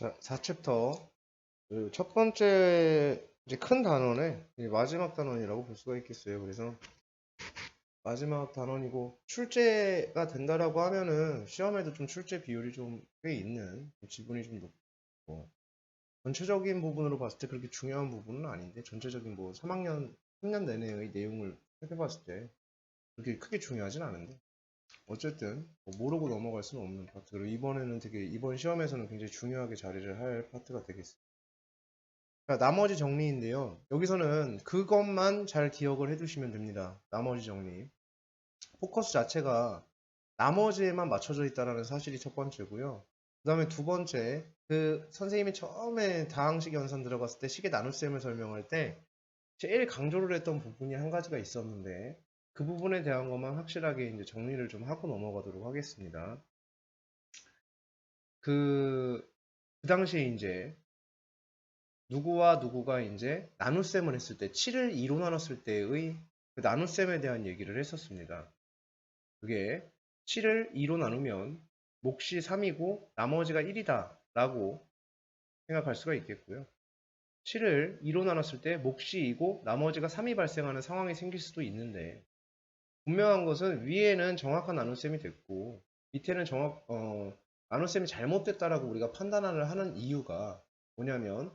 자, 4챕터 첫 번째 이제 큰 단원의 마지막 단원이라고 볼 수가 있겠어요. 그래서 마지막 단원이고 출제가 된다라고 하면은 시험에도 좀 출제 비율이 좀 꽤 있는 지분이 좀 높고 전체적인 부분으로 봤을 때 그렇게 중요한 부분은 아닌데 전체적인 뭐 3학년 3년 내내의 내용을 살펴봤을 때 그렇게 크게 중요하진 않은데 어쨌든 뭐 모르고 넘어갈 수는 없는 파트. 그리고 이번에는 되게 이번 시험에서는 굉장히 중요하게 자리를 할 파트가 되겠습니다. 그러니까 나머지 정리인데요. 여기서는 그것만 잘 기억을 해두시면 됩니다. 나머지 정리. 포커스 자체가 나머지에만 맞춰져 있다는 사실이 첫 번째고요. 그 다음에 두 번째, 그 선생님이 처음에 다항식 연산 들어갔을 때 식의 나눗셈을 설명할 때 제일 강조를 했던 부분이 한 가지가 있었는데 그 부분에 대한 것만 확실하게 이제 정리를 좀 하고 넘어가도록 하겠습니다. 그, 그 당시에 이제 누구와 누구가 이제 나눗셈을 했을 때 7을 2로 나눴을 때의 그 나눗셈에 대한 얘기를 했었습니다. 그게 7을 2로 나누면 몫이 3이고 나머지가 1이다 라고 생각할 수가 있겠고요. 7을 2로 나눴을 때 몫이 2고 나머지가 3이 발생하는 상황이 생길 수도 있는데 분명한 것은 위에는 정확한 나눗셈이 됐고 밑에는 나눗셈이 잘못됐다라고 우리가 판단을 하는 이유가 뭐냐면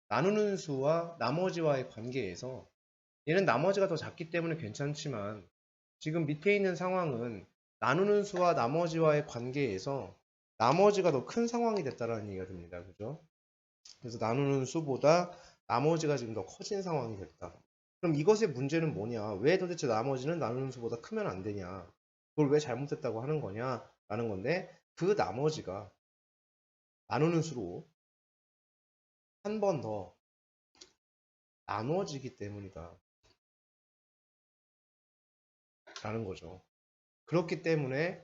나누는 수와 나머지와의 관계에서 얘는 나머지가 더 작기 때문에 괜찮지만 지금 밑에 있는 상황은 나누는 수와 나머지와의 관계에서 나머지가 더 큰 상황이 됐다라는 얘기가 됩니다. 그죠? 그래서 나누는 수보다 나머지가 지금 더 커진 상황이 됐다. 그럼 이것의 문제는 뭐냐? 왜 도대체 나머지는 나누는 수보다 크면 안 되냐? 그걸 왜 잘못됐다고 하는 거냐? 라는 건데 그 나머지가 나누는 수로 한 번 더 나눠지기 때문이다. 라는 거죠. 그렇기 때문에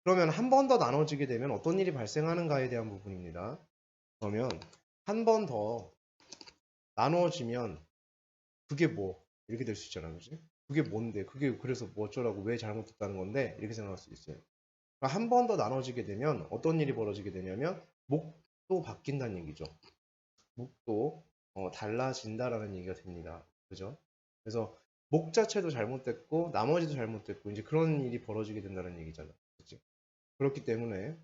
그러면 한 번 더 나눠지게 되면 어떤 일이 발생하는가에 대한 부분입니다. 그러면 한 번 더 나눠지면 그게 뭐? 이렇게 될 수 있잖아요. 그지? 그게 뭔데? 그게 그래서 뭐 어쩌라고 왜 잘못됐다는 건데? 이렇게 생각할 수 있어요. 한 번 더 나눠지게 되면 어떤 일이 벌어지게 되냐면 목도 바뀐다는 얘기죠. 목도 달라진다라는 얘기가 됩니다. 그죠? 그래서 목 자체도 잘못됐고 나머지도 잘못됐고 이제 그런 일이 벌어지게 된다는 얘기잖아요. 그치? 그렇기 때문에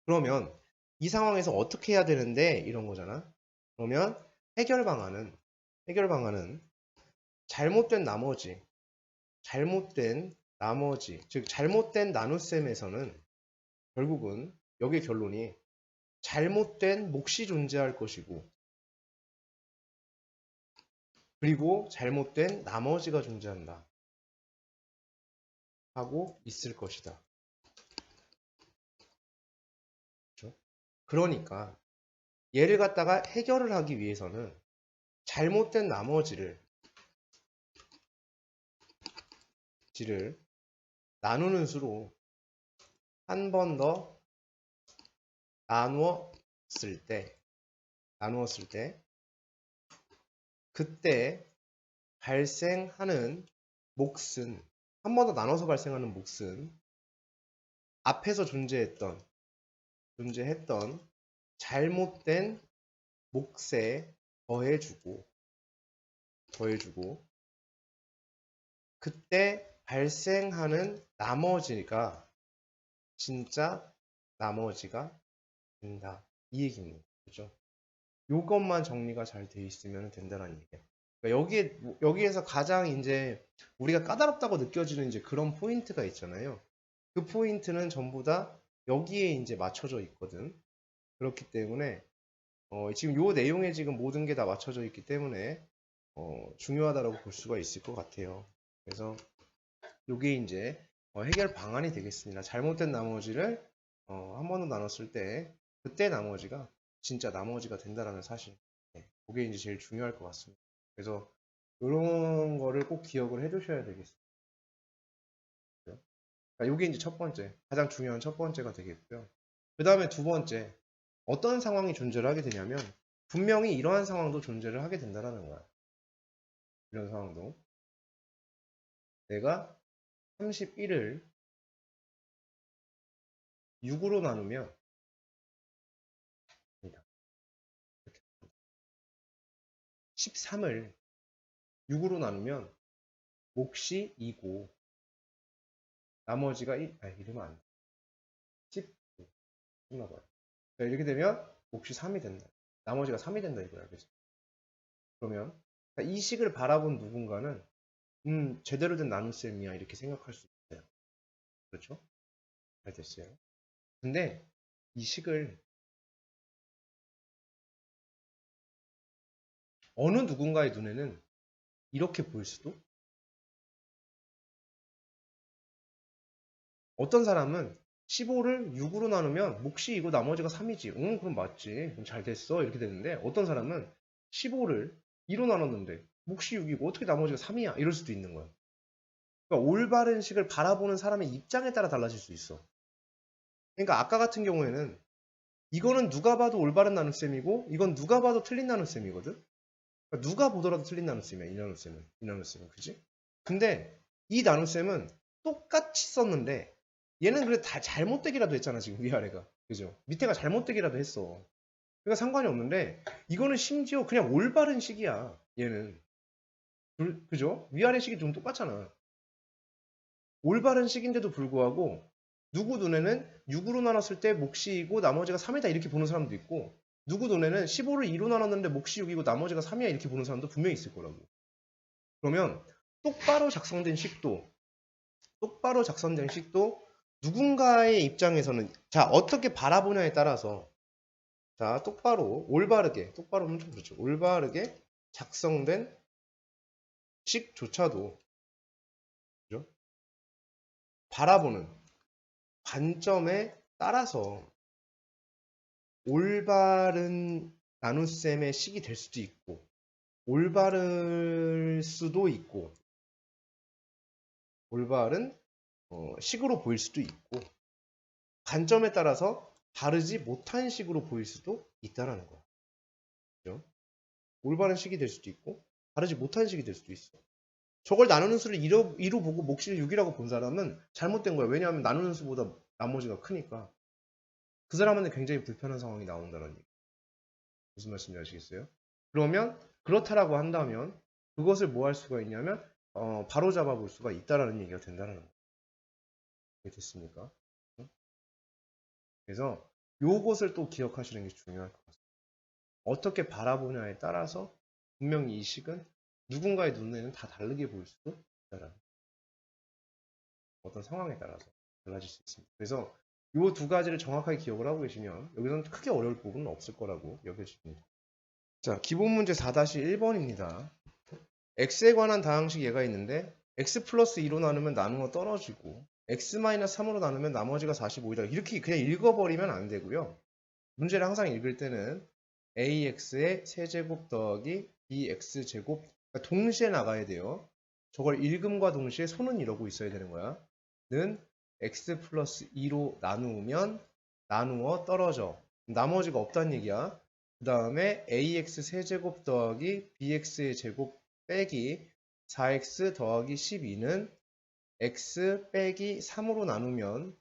그러면 이 상황에서 어떻게 해야 되는데 이런 거잖아. 그러면 해결 방안은 잘못된 나머지, 즉 잘못된 나눗셈에서는 결국은 여기의 결론이 잘못된 몫이 존재할 것이고 그리고 잘못된 나머지가 존재한다 하고 있을 것이다. 그렇죠? 그러니까 얘를 갖다가 해결을 하기 위해서는 잘못된 나머지를 나누는 수로 한 번 더 나누었을 때 그때 발생하는 몫은 한 번 더 나눠서 발생하는 몫은 앞에서 존재했던 잘못된 몫에 더해주고 그때 발생하는 나머지가 진짜 나머지가 된다. 이 얘기입니다. 그죠? 요것만 정리가 잘 돼 있으면 된다는 얘기예요. 그러니까 여기에서 가장 이제 우리가 까다롭다고 느껴지는 이제 그런 포인트가 있잖아요. 그 포인트는 전부 다 여기에 이제 맞춰져 있거든. 그렇기 때문에 지금 요 내용에 지금 모든 게 다 맞춰져 있기 때문에 중요하다고 볼 수가 있을 것 같아요. 그래서 요게 이제 해결 방안이 되겠습니다. 잘못된 나머지를 한 번 더 나눴을 때 그때 나머지가 진짜 나머지가 된다라는 사실. 네, 그게 이제 제일 중요할 것 같습니다. 그래서 이런 거를 꼭 기억을 해두셔야 되겠습니다. 그러니까 이게 이제 첫 번째, 가장 중요한 첫 번째가 되겠고요. 그 다음에 두 번째, 어떤 상황이 존재를 하게 되냐면 분명히 이러한 상황도 존재를 하게 된다는 거야. 이런 상황도 내가 31을 6으로 나누면 13을 6으로 나누면 몫이 2고 나머지가 1, 이러면 안 돼. 10, 끝나봐요. 이렇게 되면 몫이 3이 된다. 나머지가 3이 된다 이거야. 그죠? 그러면 이 식을 바라본 누군가는 제대로 된 나눗셈이야 이렇게 생각할 수 있어요. 그렇죠? 잘 됐어요. 근데 이 식을 어느 누군가의 눈에는 이렇게 보일 수도, 어떤 사람은 15를 6으로 나누면 몫이 이고 나머지가 3이지. 응, 그럼 맞지. 그럼 잘 됐어. 이렇게 되는데 어떤 사람은 15를 2로 나눴는데 몫이 6이고 어떻게 나머지가 3이야? 이럴 수도 있는 거야. 그러니까 올바른 식을 바라보는 사람의 입장에 따라 달라질 수 있어. 그러니까 아까 같은 경우에는 이거는 누가 봐도 올바른 나눗셈이고 이건 누가 봐도 틀린 나눗셈이거든. 그러니까 누가 보더라도 틀린 나눗셈이야. 이 나눗셈은 그지? 근데 이 나눗셈은 똑같이 썼는데 얘는 그래 다 잘못되기라도 했잖아 지금 위아래가. 그죠? 밑에가 잘못되기라도 했어. 그러니까 상관이 없는데 이거는 심지어 그냥 올바른 식이야. 얘는. 그죠? 위아래 식이 좀 똑같잖아. 올바른 식인데도 불구하고 누구 눈에는 6으로 나눴을 때 몫이 2고 나머지가 3이다 이렇게 보는 사람도 있고 누구 눈에는 15를 2로 나눴는데 몫이 6이고 나머지가 3이야 이렇게 보는 사람도 분명히 있을 거라고. 그러면 똑바로 작성된 식도 누군가의 입장에서는 자 어떻게 바라보냐에 따라서 자 똑바로면 좀 그렇죠. 올바르게 작성된 식조차도 그죠? 바라보는 관점에 따라서 올바른 나눗셈의 식이 될 수도 있고 올바를 수도 있고 올바른 식으로 보일 수도 있고 관점에 따라서 다르지 못한 식으로 보일 수도 있다라는 거야. 그죠? 올바른 식이 될 수도 있고 다르지 못한 식이 될 수도 있어. 저걸 나누는 수를 2로 보고 몫을 6이라고 본 사람은 잘못된 거야. 왜냐하면 나누는 수보다 나머지가 크니까. 그 사람한테 굉장히 불편한 상황이 나온다는 얘기. 무슨 말씀인지 아시겠어요? 그러면 그렇다라고 한다면 그것을 뭐 할 수가 있냐면 바로 잡아 볼 수가 있다라는 얘기가 된다는 거예요. 됐습니까? 그래서 요것을 또 기억하시는 게 중요할 것 같습니다. 어떻게 바라보냐에 따라서 분명히 이 식은 누군가의 눈에는 다 다르게 보일 수도 있다라는 어떤 상황에 따라서 달라질 수 있습니다. 그래서 이 두 가지를 정확하게 기억을 하고 계시면 여기서는 크게 어려울 부분은 없을 거라고 여겨집니다. 자, 기본 문제 4-1번입니다. x에 관한 다항식 얘가 있는데 x 플러스 2로 나누면 나누어 떨어지고 x 마이너스 3으로 나누면 나머지가 45이다. 이렇게 그냥 읽어버리면 안 되고요. 문제를 항상 읽을 때는 ax의 세제곱 더하기 bx제곱 그러니까 동시에 나가야 돼요. 저걸 읽음과 동시에 손은 이러고 있어야 되는 거야. 는 x 플러스 2로 나누면 나누어 떨어져. 나머지가 없다는 얘기야. 그 다음에 ax 세제곱 더하기 bx의 제곱 빼기 4x 더하기 12는 x 빼기 3으로 나누면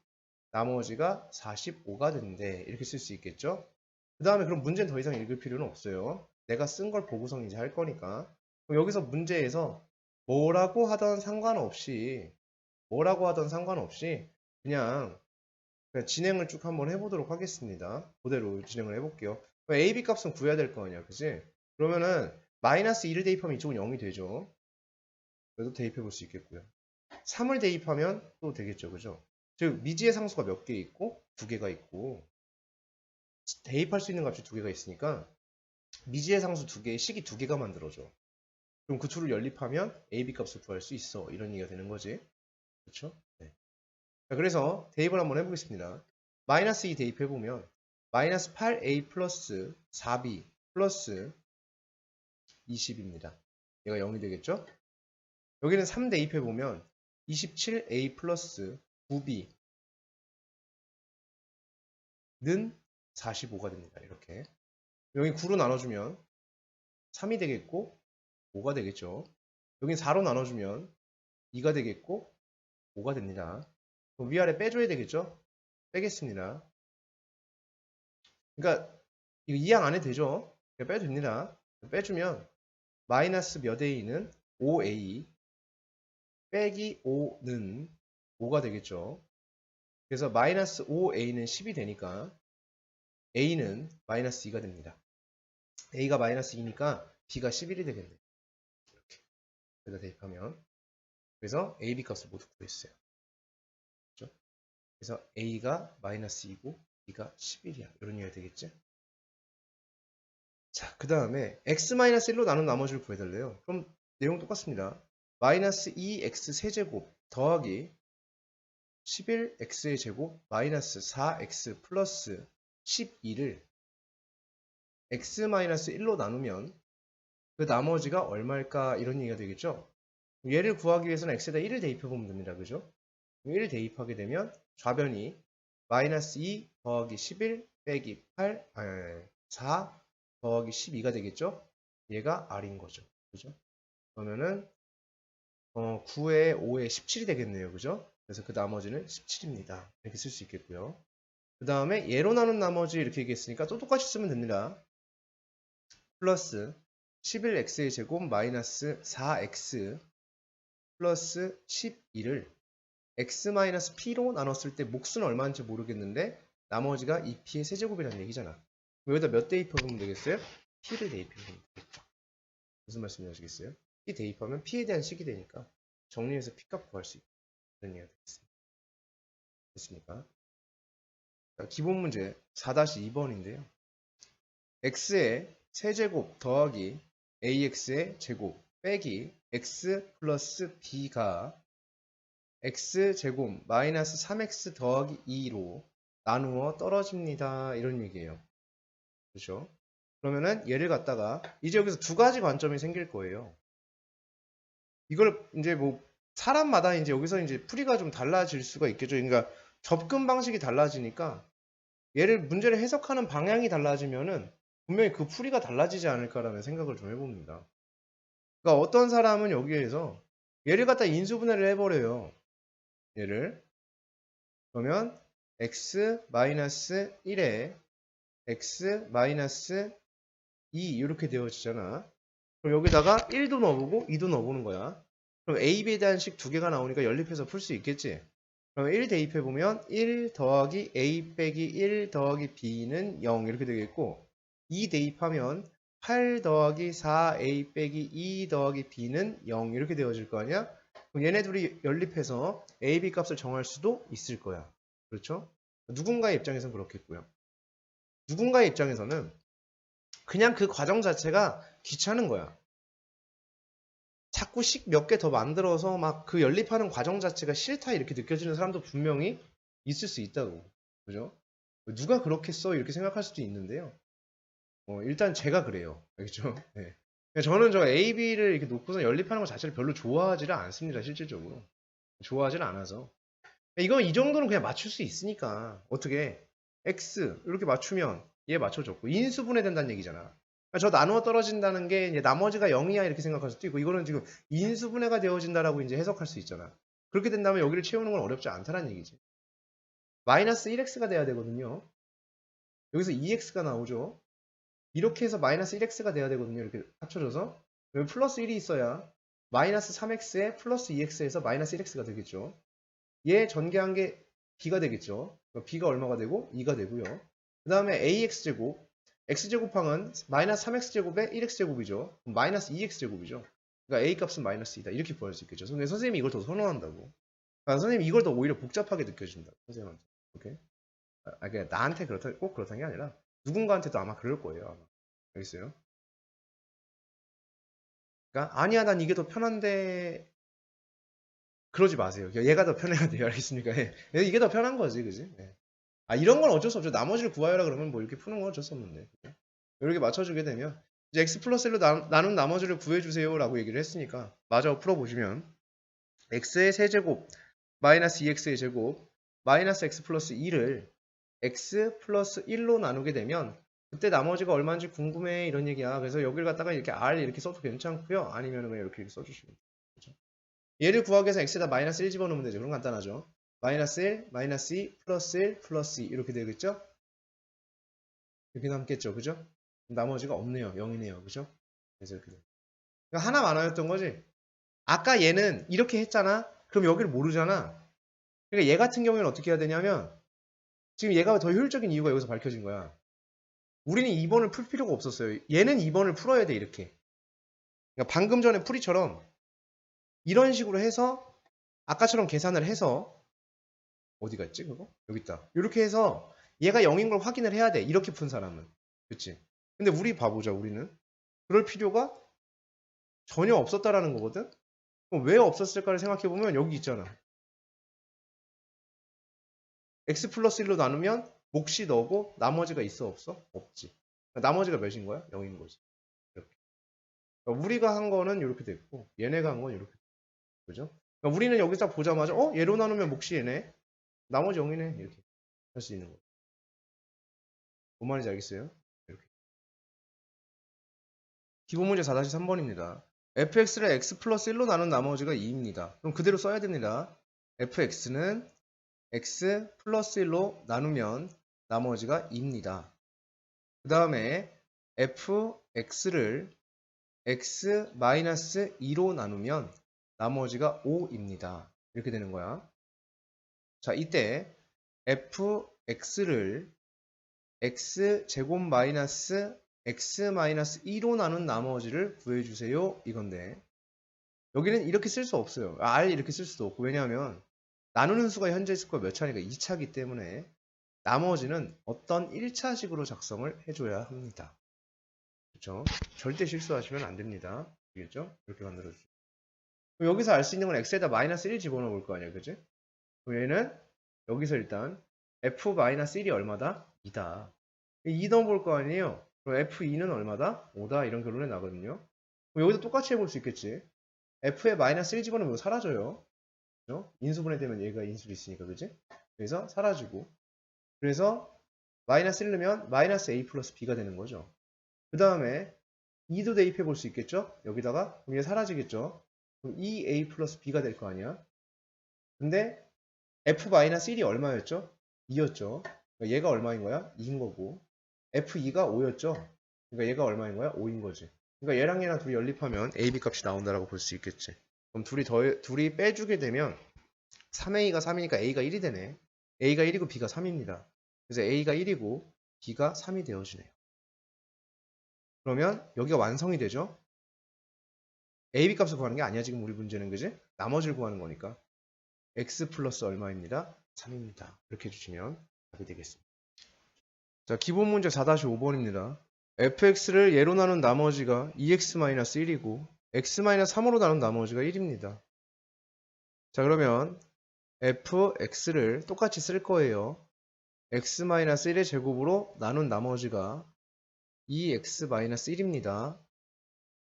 나머지가 45가 된대. 이렇게 쓸 수 있겠죠? 그 다음에 그럼 문제는 더 이상 읽을 필요는 없어요. 내가 쓴 걸 보고서 이제 할 거니까. 그럼 여기서 문제에서 뭐라고 하던 상관없이 그냥 진행을 쭉 한번 해보도록 하겠습니다. 그대로 진행을 해볼게요. a, b 값은 구해야 될 거 아니야. 그치? 그러면은 마이너스 2를 대입하면 이쪽은 0이 되죠. 그래도 대입해 볼 수 있겠고요. 3을 대입하면 또 되겠죠. 그죠? 즉 미지의 상수가 몇 개 있고 2개가 있고 대입할 수 있는 값이 2개가 있으니까 미지의 상수 2개에 식이 2개가 만들어져. 그럼 그 둘을 연립하면 a, b 값을 구할 수 있어. 이런 얘기가 되는 거지. 그렇죠? 네. 자, 그래서 대입을 한번 해보겠습니다. 마이너스 2 대입해보면 마이너스 8a 플러스 4b 플러스 20입니다. 얘가 0이 되겠죠? 여기는 3 대입해보면 27a 플러스 9b는 45가 됩니다. 이렇게. 여기 9로 나눠주면 3이 되겠고 5가 되겠죠. 여긴 4로 나눠주면 2가 되겠고 5가 됩니다. 그럼 위아래 빼줘야 되겠죠? 빼겠습니다. 그러니까 이거 2항 안에 되죠? 빼도 됩니다. 빼주면 마이너스 몇 a는 5a 빼기 5는 5가 되겠죠. 그래서 마이너스 5a는 10이 되니까 a는 마이너스 2가 됩니다. a가 마이너스 2니까 b가 11이 되겠네요. 이렇게 여기다 대입하면 그래서 a, b 값을 모두 구했어요. 그렇죠? 그래서 a가 마이너스 2고 b가 11이야. 이런 이해가 되겠죠? 자, 그 다음에 x-1로 나눈 나머지를 구해달래요. 그럼 내용 똑같습니다. 마이너스 2x 세제곱 더하기 11x의 제곱 마이너스 4x 플러스 12를 x-1로 나누면 그 나머지가 얼마일까 이런 얘기가 되겠죠. 얘를 구하기 위해서는 x에다 1을 대입해보면 됩니다. 그죠? 1을 대입하게 되면 좌변이 마이너스 2 더하기 11 빼기 4 더하기 12가 되겠죠? 얘가 r인 거죠. 그죠? 그러면은 9에 5에 17이 되겠네요. 그죠? 그래서 그 나머지는 17입니다. 이렇게 쓸 수 있겠고요. 그 다음에 얘로 나눈 나머지 이렇게 얘기했으니까 또 똑같이 쓰면 됩니다. 플러스 11x의 제곱 마이너스 4x 플러스 12를 x-p로 나눴을 때 몫은 얼마인지 모르겠는데 나머지가 2p의 세제곱이라는 얘기잖아. 여기다 몇 대입해보면 되겠어요? p를 대입해보면 되겠죠. 무슨 말씀인지 아시겠어요? p 대입하면 p에 대한 식이 되니까 정리해서 p값 구할 수 있다. 이런 얘기가 되겠습니다. 됐습니까? 자, 기본 문제 4-2번인데요. x의 세제곱 더하기 ax의 제곱 빼기 x 플러스 b가 x제곱 마이너스 3x 더하기 2로 나누어 떨어집니다. 이런 얘기예요. 그렇죠? 그러면은 얘를 갖다가 이제 여기서 두 가지 관점이 생길 거예요. 이걸 이제 뭐 사람마다 이제 여기서 이제 풀이가 좀 달라질 수가 있겠죠. 그러니까 접근 방식이 달라지니까 문제를 해석하는 방향이 달라지면은 분명히 그 풀이가 달라지지 않을까라는 생각을 좀 해봅니다. 그러니까 어떤 사람은 여기에서 얘를 갖다 인수분해를 해버려요. 얘를 그러면 x-1에 x-2 이렇게 되어지잖아. 그럼 여기다가 1도 넣어보고 2도 넣어보는 거야. 그럼 a, b에 대한 식 두 개가 나오니까 연립해서 풀 수 있겠지. 그럼 1 대입해보면 1 더하기 a 빼기 1 더하기 b는 0 이렇게 되겠고 2 대입하면 8 더하기 4a 빼기 2 더하기 b는 0 이렇게 되어질 거 아니야? 그럼 얘네 둘이 연립해서 a, b 값을 정할 수도 있을 거야. 그렇죠? 누군가의 입장에서는 그렇겠고요. 누군가의 입장에서는 그냥 그 과정 자체가 귀찮은 거야. 자꾸 식 몇 개 더 만들어서 막 그 연립하는 과정 자체가 싫다 이렇게 느껴지는 사람도 분명히 있을 수 있다고. 그죠? 누가 그렇게 써? 이렇게 생각할 수도 있는데요. 일단 제가 그래요. 알겠죠? 네. 저는 저 A, B를 이렇게 놓고서 연립하는 것 자체를 별로 좋아하지를 않습니다. 실질적으로. 좋아하지는 않아서. 이건 이 정도는 그냥 맞출 수 있으니까. 어떻게? X 이렇게 맞추면 얘 맞춰줬고 인수분해 된다는 얘기잖아. 그러니까 저 나누어 떨어진다는 게 이제 나머지가 0이야 이렇게 생각할 수도 있고 이거는 지금 인수분해가 되어진다라고 이제 해석할 수 있잖아. 그렇게 된다면 여기를 채우는 건 어렵지 않다는 얘기지. 마이너스 1x가 돼야 되거든요. 여기서 2x가 나오죠. 이렇게 해서 마이너스 1x가 돼야 되거든요. 이렇게 합쳐져서 여기 플러스 1이 있어야 마이너스 3x에 플러스 2x에서 마이너스 1x가 되겠죠. 얘 전개한 게 b가 되겠죠. b가 얼마가 되고 2가 되고요. 그 다음에 ax제곱 x제곱항은 마이너스 3x제곱에 1x제곱이죠. 마이너스 2x제곱이죠. 그러니까 a 값은 마이너스 2다. 이렇게 구할 수 있겠죠. 근데 선생님이 이걸 더 선호한다고. 그러니까 선생님이 이걸 더 오히려 복잡하게 느껴진다. 선생님한테. 오케이? 그러니까 나한테 꼭 그렇다는 게 아니라 누군가한테도 아마 그럴 거예요. 아마. 알겠어요? 그러니까 아니야 난 이게 더 편한데 그러지 마세요. 얘가 더 편해야 돼요. 알겠습니까? 예. 이게 더 편한 거지, 그지? 예. 이런 건 어쩔 수 없죠. 나머지를 구하여라 그러면 뭐 이렇게 푸는 건 어쩔 수 없는데. 이렇게 맞춰주게 되면 이제 x 플러스 1로 나눈 나머지를 구해주세요 라고 얘기를 했으니까 마저 풀어보시면 x의 세제곱 마이너스 2x의 제곱 마이너스 x 플러스 2를 x 플러스 1로 나누게 되면 그때 나머지가 얼마인지 궁금해 이런 얘기야. 그래서 여기를 갖다가 이렇게 r 이렇게 써도 괜찮고요. 아니면 그냥 이렇게 써주시면 돼요. 그렇죠? 얘를 구하기 위해서 x에다 마이너스 1 집어넣으면 되죠. 그럼 간단하죠. 마이너스 1, 마이너스 2, 플러스 1, 플러스 2 이렇게 되겠죠? 이렇게 남겠죠. 그죠? 나머지가 없네요. 0이네요. 그죠? 그래서 이렇게 그러니까 하나 많아였던 거지. 아까 얘는 이렇게 했잖아. 그럼 여기를 모르잖아. 그러니까 얘 같은 경우에는 어떻게 해야 되냐면 지금 얘가 더 효율적인 이유가 여기서 밝혀진 거야. 우리는 2번을 풀 필요가 없었어요. 얘는 2번을 풀어야 돼 이렇게. 그러니까 방금 전에 풀이처럼 이런 식으로 해서 아까처럼 계산을 해서 어디 갔지 그거? 여기 있다. 이렇게 해서 얘가 0인 걸 확인을 해야 돼. 이렇게 푼 사람은. 그치? 근데 우리 바보자 우리는. 그럴 필요가 전혀 없었다라는 거거든? 그럼 왜 없었을까를 생각해보면 여기 있잖아. x 플러스 1로 나누면 몫이 너고 나머지가 있어 없어? 없지. 나머지가 몇인 거야? 0인 거지. 이렇게. 그러니까 우리가 한 거는 이렇게 됐고 얘네가 한 건 이렇게 됐고 그죠? 그러니까 우리는 여기서 보자마자 얘로 나누면 몫이 얘네 나머지 0이네 이렇게 할 수 있는 거예요. 뭔 말인지 알겠어요? 이렇게. 기본 문제 4-3번입니다. fx를 x 플러스 1로 나눈 나머지가 2입니다. 그럼 그대로 써야 됩니다. fx는 x 플러스 1로 나누면 나머지가 2입니다. 그 다음에 fx를 x 마이너스 2로 나누면 나머지가 5입니다. 이렇게 되는 거야. 자, 이때 fx를 x 제곱 마이너스 x 마이너스 2로 나눈 나머지를 구해주세요. 이건데 여기는 이렇게 쓸 수 없어요. r 이렇게 쓸 수도 없고 왜냐하면 나누는 수가 현재 수가 몇 차니까 2차기 때문에 나머지는 어떤 1차식으로 작성을 해줘야 합니다. 그렇죠? 절대 실수하시면 안 됩니다. 알겠죠? 이렇게 만들어주죠. 여기서 알 수 있는 건 x에다 마이너스 1 집어넣어 볼 거 아니야, 그지? 그럼 얘는 여기서 일단 f-1이 얼마다? 2다. 2 넣어볼 거 아니에요? 그럼 f2는 얼마다? 5다. 이런 결론이 나거든요. 그럼 여기도 똑같이 해볼 수 있겠지? f에 마이너스 1 집어넣으면 사라져요. 그죠? 인수분해 되면 얘가 인수로 있으니까, 그지? 그래서 사라지고. 그래서 마이너스 1 넣으면 마이너스 a 플러스 b가 되는 거죠. 그 다음에 2도 대입해 볼 수 있겠죠? 여기다가 그럼 얘 사라지겠죠? 그럼 2a 플러스 b가 될 거 아니야? 근데 f-1이 얼마였죠? 2였죠. 그러니까 얘가 얼마인 거야? 2인 거고 f2가 5였죠. 그러니까 얘가 얼마인 거야? 5인 거지. 그러니까 얘랑 얘랑 둘이 연립하면 a, b 값이 나온다라고 볼 수 있겠지. 그럼 둘이 빼주게 되면 3a가 3이니까 a가 1이 되네. a가 1이고 b가 3입니다. 그래서 a가 1이고 b가 3이 되어지네요. 그러면 여기가 완성이 되죠? a, b 값을 구하는 게 아니야 지금 우리 문제는 그지? 나머지를 구하는 거니까 x 플러스 얼마입니다? 3입니다. 이렇게 해주시면 답이 되겠습니다. 자, 기본 문제 4-5번입니다. fx를 예로 나눈 나머지가 2x-1이고 x-3으로 나눈 나머지가 1입니다. 자, 그러면 fx를 똑같이 쓸 거예요. x-1의 제곱으로 나눈 나머지가 2x-1입니다.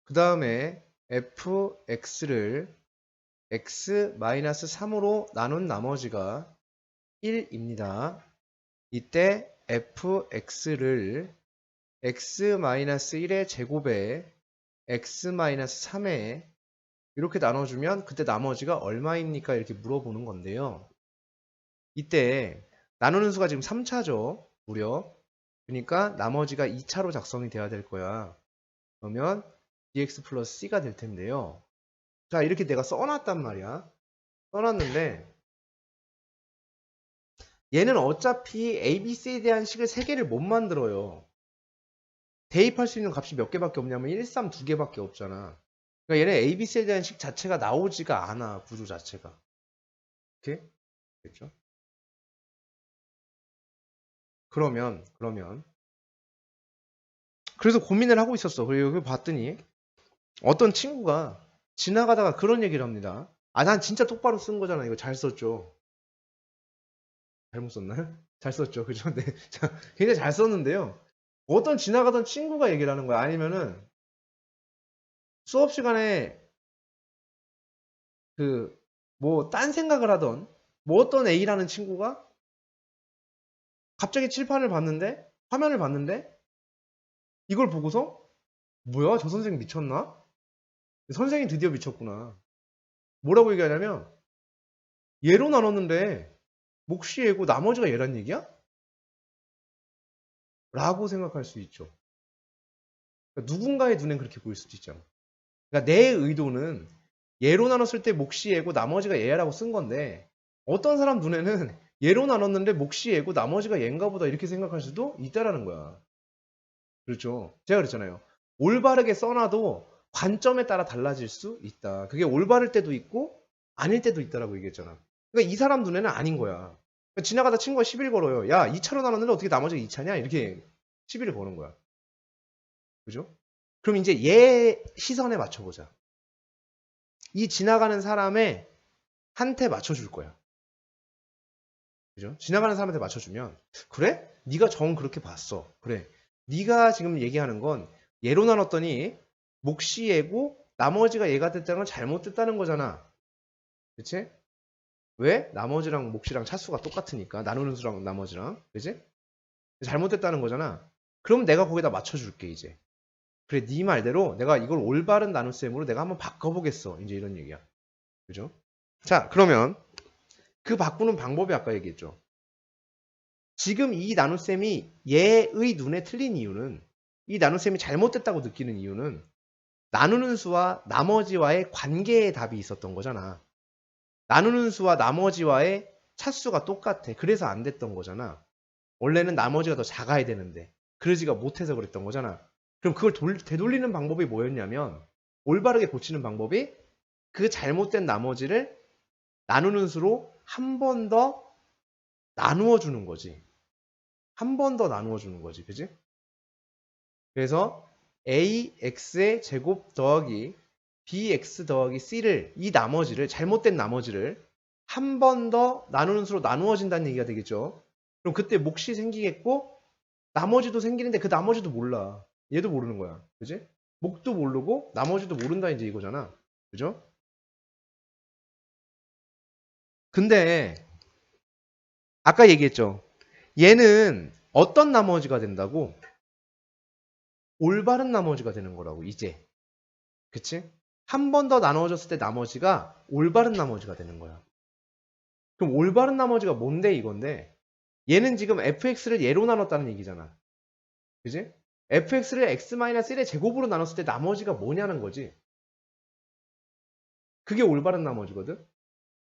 그 다음에 fx를 x-3으로 나눈 나머지가 1입니다. 이때 fx를 x-1의 제곱에 x-3에 이렇게 나눠주면 그때 나머지가 얼마입니까? 이렇게 물어보는 건데요. 이때 나누는 수가 지금 3차죠. 무려. 그러니까 나머지가 2차로 작성이 돼야 될 거야. 그러면 dx 플러스 c가 될 텐데요. 자, 이렇게 내가 써놨단 말이야. 써놨는데 얘는 어차피 ABC에 대한 식을 3개를 못 만들어요. 대입할 수 있는 값이 몇 개밖에 없냐면 1, 3, 2개밖에 없잖아. 그러니까 얘는 ABC에 대한 식 자체가 나오지가 않아. 구조 자체가. 이렇게? 됐죠? 그러면 그래서 고민을 하고 있었어. 그리고 봤더니 어떤 친구가 지나가다가 그런 얘기를 합니다. 아, 난 진짜 똑바로 쓴 거잖아. 이거 잘 썼죠. 잘못 썼나요? 잘 썼죠. 그죠? 네. 굉장히 잘 썼는데요. 어떤 지나가던 친구가 얘기를 하는 거야. 아니면은 수업 시간에 딴 생각을 하던 어떤 A라는 친구가 갑자기 칠판을 봤는데, 화면을 봤는데, 이걸 보고서, 뭐야? 저 선생님 미쳤나? 선생이 드디어 미쳤구나. 뭐라고 얘기하냐면, 얘로 나눴는데, 몫이 얘고 나머지가 얘란 얘기야? 라고 생각할 수 있죠. 그러니까 누군가의 눈엔 그렇게 보일 수도 있잖아. 그러니까 내 의도는 얘로 나눴을 때 몫이 얘고 나머지가 얘라고 쓴 건데 어떤 사람 눈에는 얘로 나눴는데 몫이 얘고 나머지가 얘인가 보다 이렇게 생각할 수도 있다라는 거야. 그렇죠. 제가 그랬잖아요. 올바르게 써놔도 관점에 따라 달라질 수 있다. 그게 올바를 때도 있고 아닐 때도 있다라고 얘기했잖아. 그러니까 이 사람 눈에는 아닌 거야. 그러니까 지나가다 친구가 시비를 걸어요. 야, 2차로 나눴는데 어떻게 나머지가 2차냐? 이렇게 시비를 거는 거야. 그죠? 그럼 이제 얘 시선에 맞춰보자. 이 지나가는 사람의 한테 맞춰줄 거야. 그죠? 지나가는 사람한테 맞춰주면 그래? 네가 정 그렇게 봤어. 그래. 네가 지금 얘기하는 건 얘로 나눴더니 몫이 얘고 나머지가 얘가 됐다는 건 잘못됐다는 거잖아. 그치? 왜? 나머지랑 몫이랑 차수가 똑같으니까 나누는 수랑 나머지랑 그치? 잘못됐다는 거잖아. 그럼 내가 거기다 맞춰줄게 이제. 그래 네 말대로 내가 이걸 올바른 나눗셈으로 내가 한번 바꿔보겠어. 이제 이런 얘기야. 그죠? 자 그러면 그 바꾸는 방법이 아까 얘기했죠. 지금 이 나눗셈이 얘의 눈에 틀린 이유는 이 나눗셈이 잘못됐다고 느끼는 이유는 나누는 수와 나머지와의 관계의 답이 있었던 거잖아. 나누는 수와 나머지와의 차수가 똑같아. 그래서 안 됐던 거잖아. 원래는 나머지가 더 작아야 되는데 그러지가 못해서 그랬던 거잖아. 그럼 그걸 되돌리는 방법이 뭐였냐면 올바르게 고치는 방법이 그 잘못된 나머지를 나누는 수로 한 번 더 나누어 주는 거지. 한 번 더 나누어 주는 거지. 그지? 그래서 ax의 제곱 더하기 bx 더하기 c를 이 나머지를 잘못된 나머지를 한 번 더 나누는 수로 나누어진다는 얘기가 되겠죠. 그럼 그때 몫이 생기겠고 나머지도 생기는데 그 나머지도 몰라. 얘도 모르는 거야. 그지? 몫도 모르고 나머지도 모른다 이제 이거잖아. 그죠? 근데 아까 얘기했죠. 얘는 어떤 나머지가 된다고? 올바른 나머지가 되는 거라고 이제. 그치? 한 번 더 나눠줬을 때 나머지가 올바른 나머지가 되는 거야. 그럼 올바른 나머지가 뭔데 이건데 얘는 지금 fx를 얘로 나눴다는 얘기잖아. 그지? fx를 x-1의 제곱으로 나눴을 때 나머지가 뭐냐는 거지. 그게 올바른 나머지거든.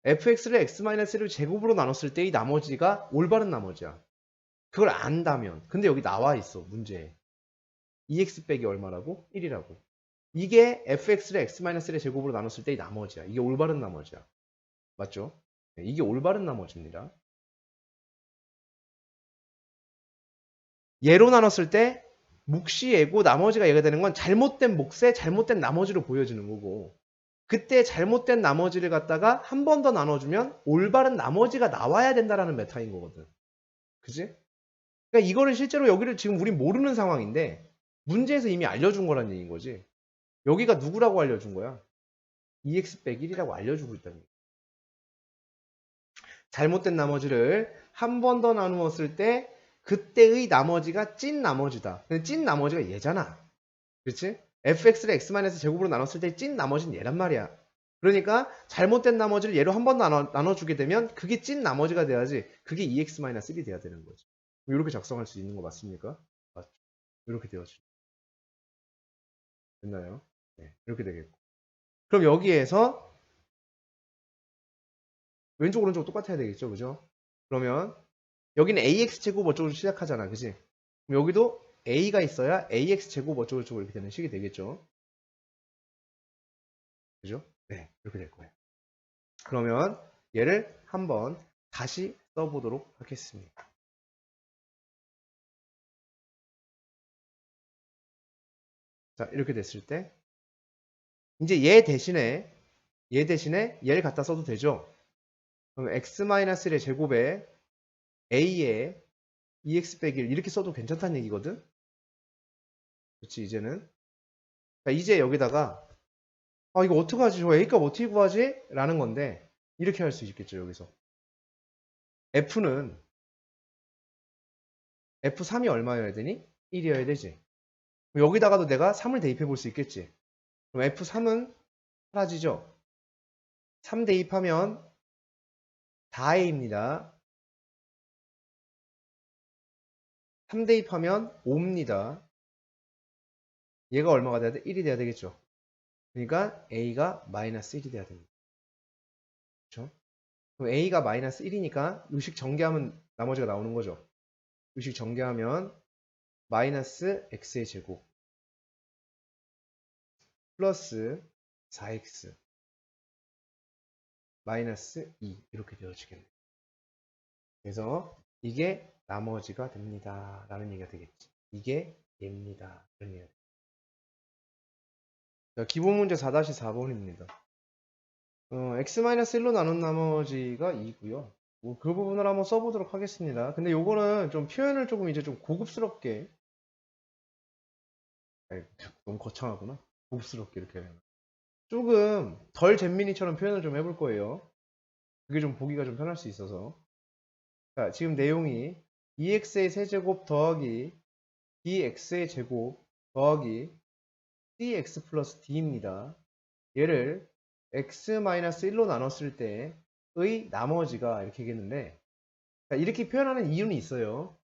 fx를 x-1의 제곱으로 나눴을 때 이 나머지가 올바른 나머지야. 그걸 안다면. 근데 여기 나와 있어 문제에. 2x 빼기 얼마라고? 1이라고. 이게 fx를 x-1의 제곱으로 나눴을 때 이 나머지야. 이게 올바른 나머지야. 맞죠? 네, 이게 올바른 나머지입니다. 얘로 나눴을 때 몫이 얘고 나머지가 얘가 되는 건 잘못된 몫에 잘못된 나머지로 보여지는 거고 그때 잘못된 나머지를 갖다가 한 번 더 나눠주면 올바른 나머지가 나와야 된다라는 메타인 거거든. 그지? 그러니까 이거를 실제로 여기를 지금 우린 모르는 상황인데 문제에서 이미 알려준 거란 얘기인 거지. 여기가 누구라고 알려준 거야? 2x 빼기 1이라고 알려주고 있다는 거야. 잘못된 나머지를 한 번 더 나누었을 때 그때의 나머지가 찐 나머지다. 근데 찐 나머지가 얘잖아. 그렇지? fx를 x-에서 제곱으로 나눴을 때 찐 나머지는 얘란 말이야. 그러니까 잘못된 나머지를 얘로 한 번 나눠주게 되면 그게 찐 나머지가 돼야지. 그게 2x-1이 돼야 되는 거지. 이렇게 작성할 수 있는 거 맞습니까? 맞죠. 이렇게 되어지. 됐나요? 네, 이렇게 되겠고. 그럼 여기에서 왼쪽 오른쪽 똑같아야 되겠죠. 그죠? 그러면 여기는 ax 제곱 어쩌고 시작하잖아. 그지? 그럼 여기도 a가 있어야 ax 제곱 어쩌고 저쩌고 이렇게 되는 식이 되겠죠. 그죠? 네, 이렇게 될 거예요. 그러면 얘를 한번 다시 써보도록 하겠습니다. 자, 이렇게 됐을 때 이제 얘 대신에 얘를 갖다 써도 되죠. 그럼 x-1의 제곱에 a에 2x 빼기 1 이렇게 써도 괜찮다는 얘기거든. 그렇지 이제는. 자, 이제 여기다가 아 이거 어떡하지? 저 a값 어떻게 구하지? 라는 건데 이렇게 할 수 있겠죠. 여기서 f는 f3이 얼마여야 되니? 1이어야 되지. 여기다가도 내가 3을 대입해 볼 수 있겠지. 그럼 f3은 사라지죠. 3 대입하면 4a입니다. 3 대입하면 5입니다. 얘가 얼마가 돼야 돼? 1이 돼야 되겠죠. 그러니까 a가 마이너스 1이 돼야 됩니다. 그렇죠? 그럼 a가 마이너스 1이니까 의식 전개하면 나머지가 나오는 거죠. 의식 전개하면 마이너스 x의 제곱 플러스 4x 마이너스 2 이렇게 되어지겠네요. 그래서 이게 나머지가 됩니다. 라는 얘기가 되겠지. 이게 얘입니다. 이런 얘기가 되겠지. 자, 기본 문제 4-4번입니다. x-1로 나눈 나머지가 2고요. 뭐 그 부분을 한번 써보도록 하겠습니다. 근데 요거는 좀 표현을 조금 이제 좀 고급스럽게 아이, 너무 거창하구나. 고급스럽게 이렇게 하면 조금 덜 잼민이처럼 표현을 좀 해볼 거예요. 그게 좀 보기가 좀 편할 수 있어서. 자, 지금 내용이 2x의 세제곱 더하기 bx의 제곱 더하기 cx 플러스 d입니다. 얘를 x-1로 나눴을 때의 나머지가 이렇게 하겠는데, 자, 이렇게 표현하는 이유는 있어요.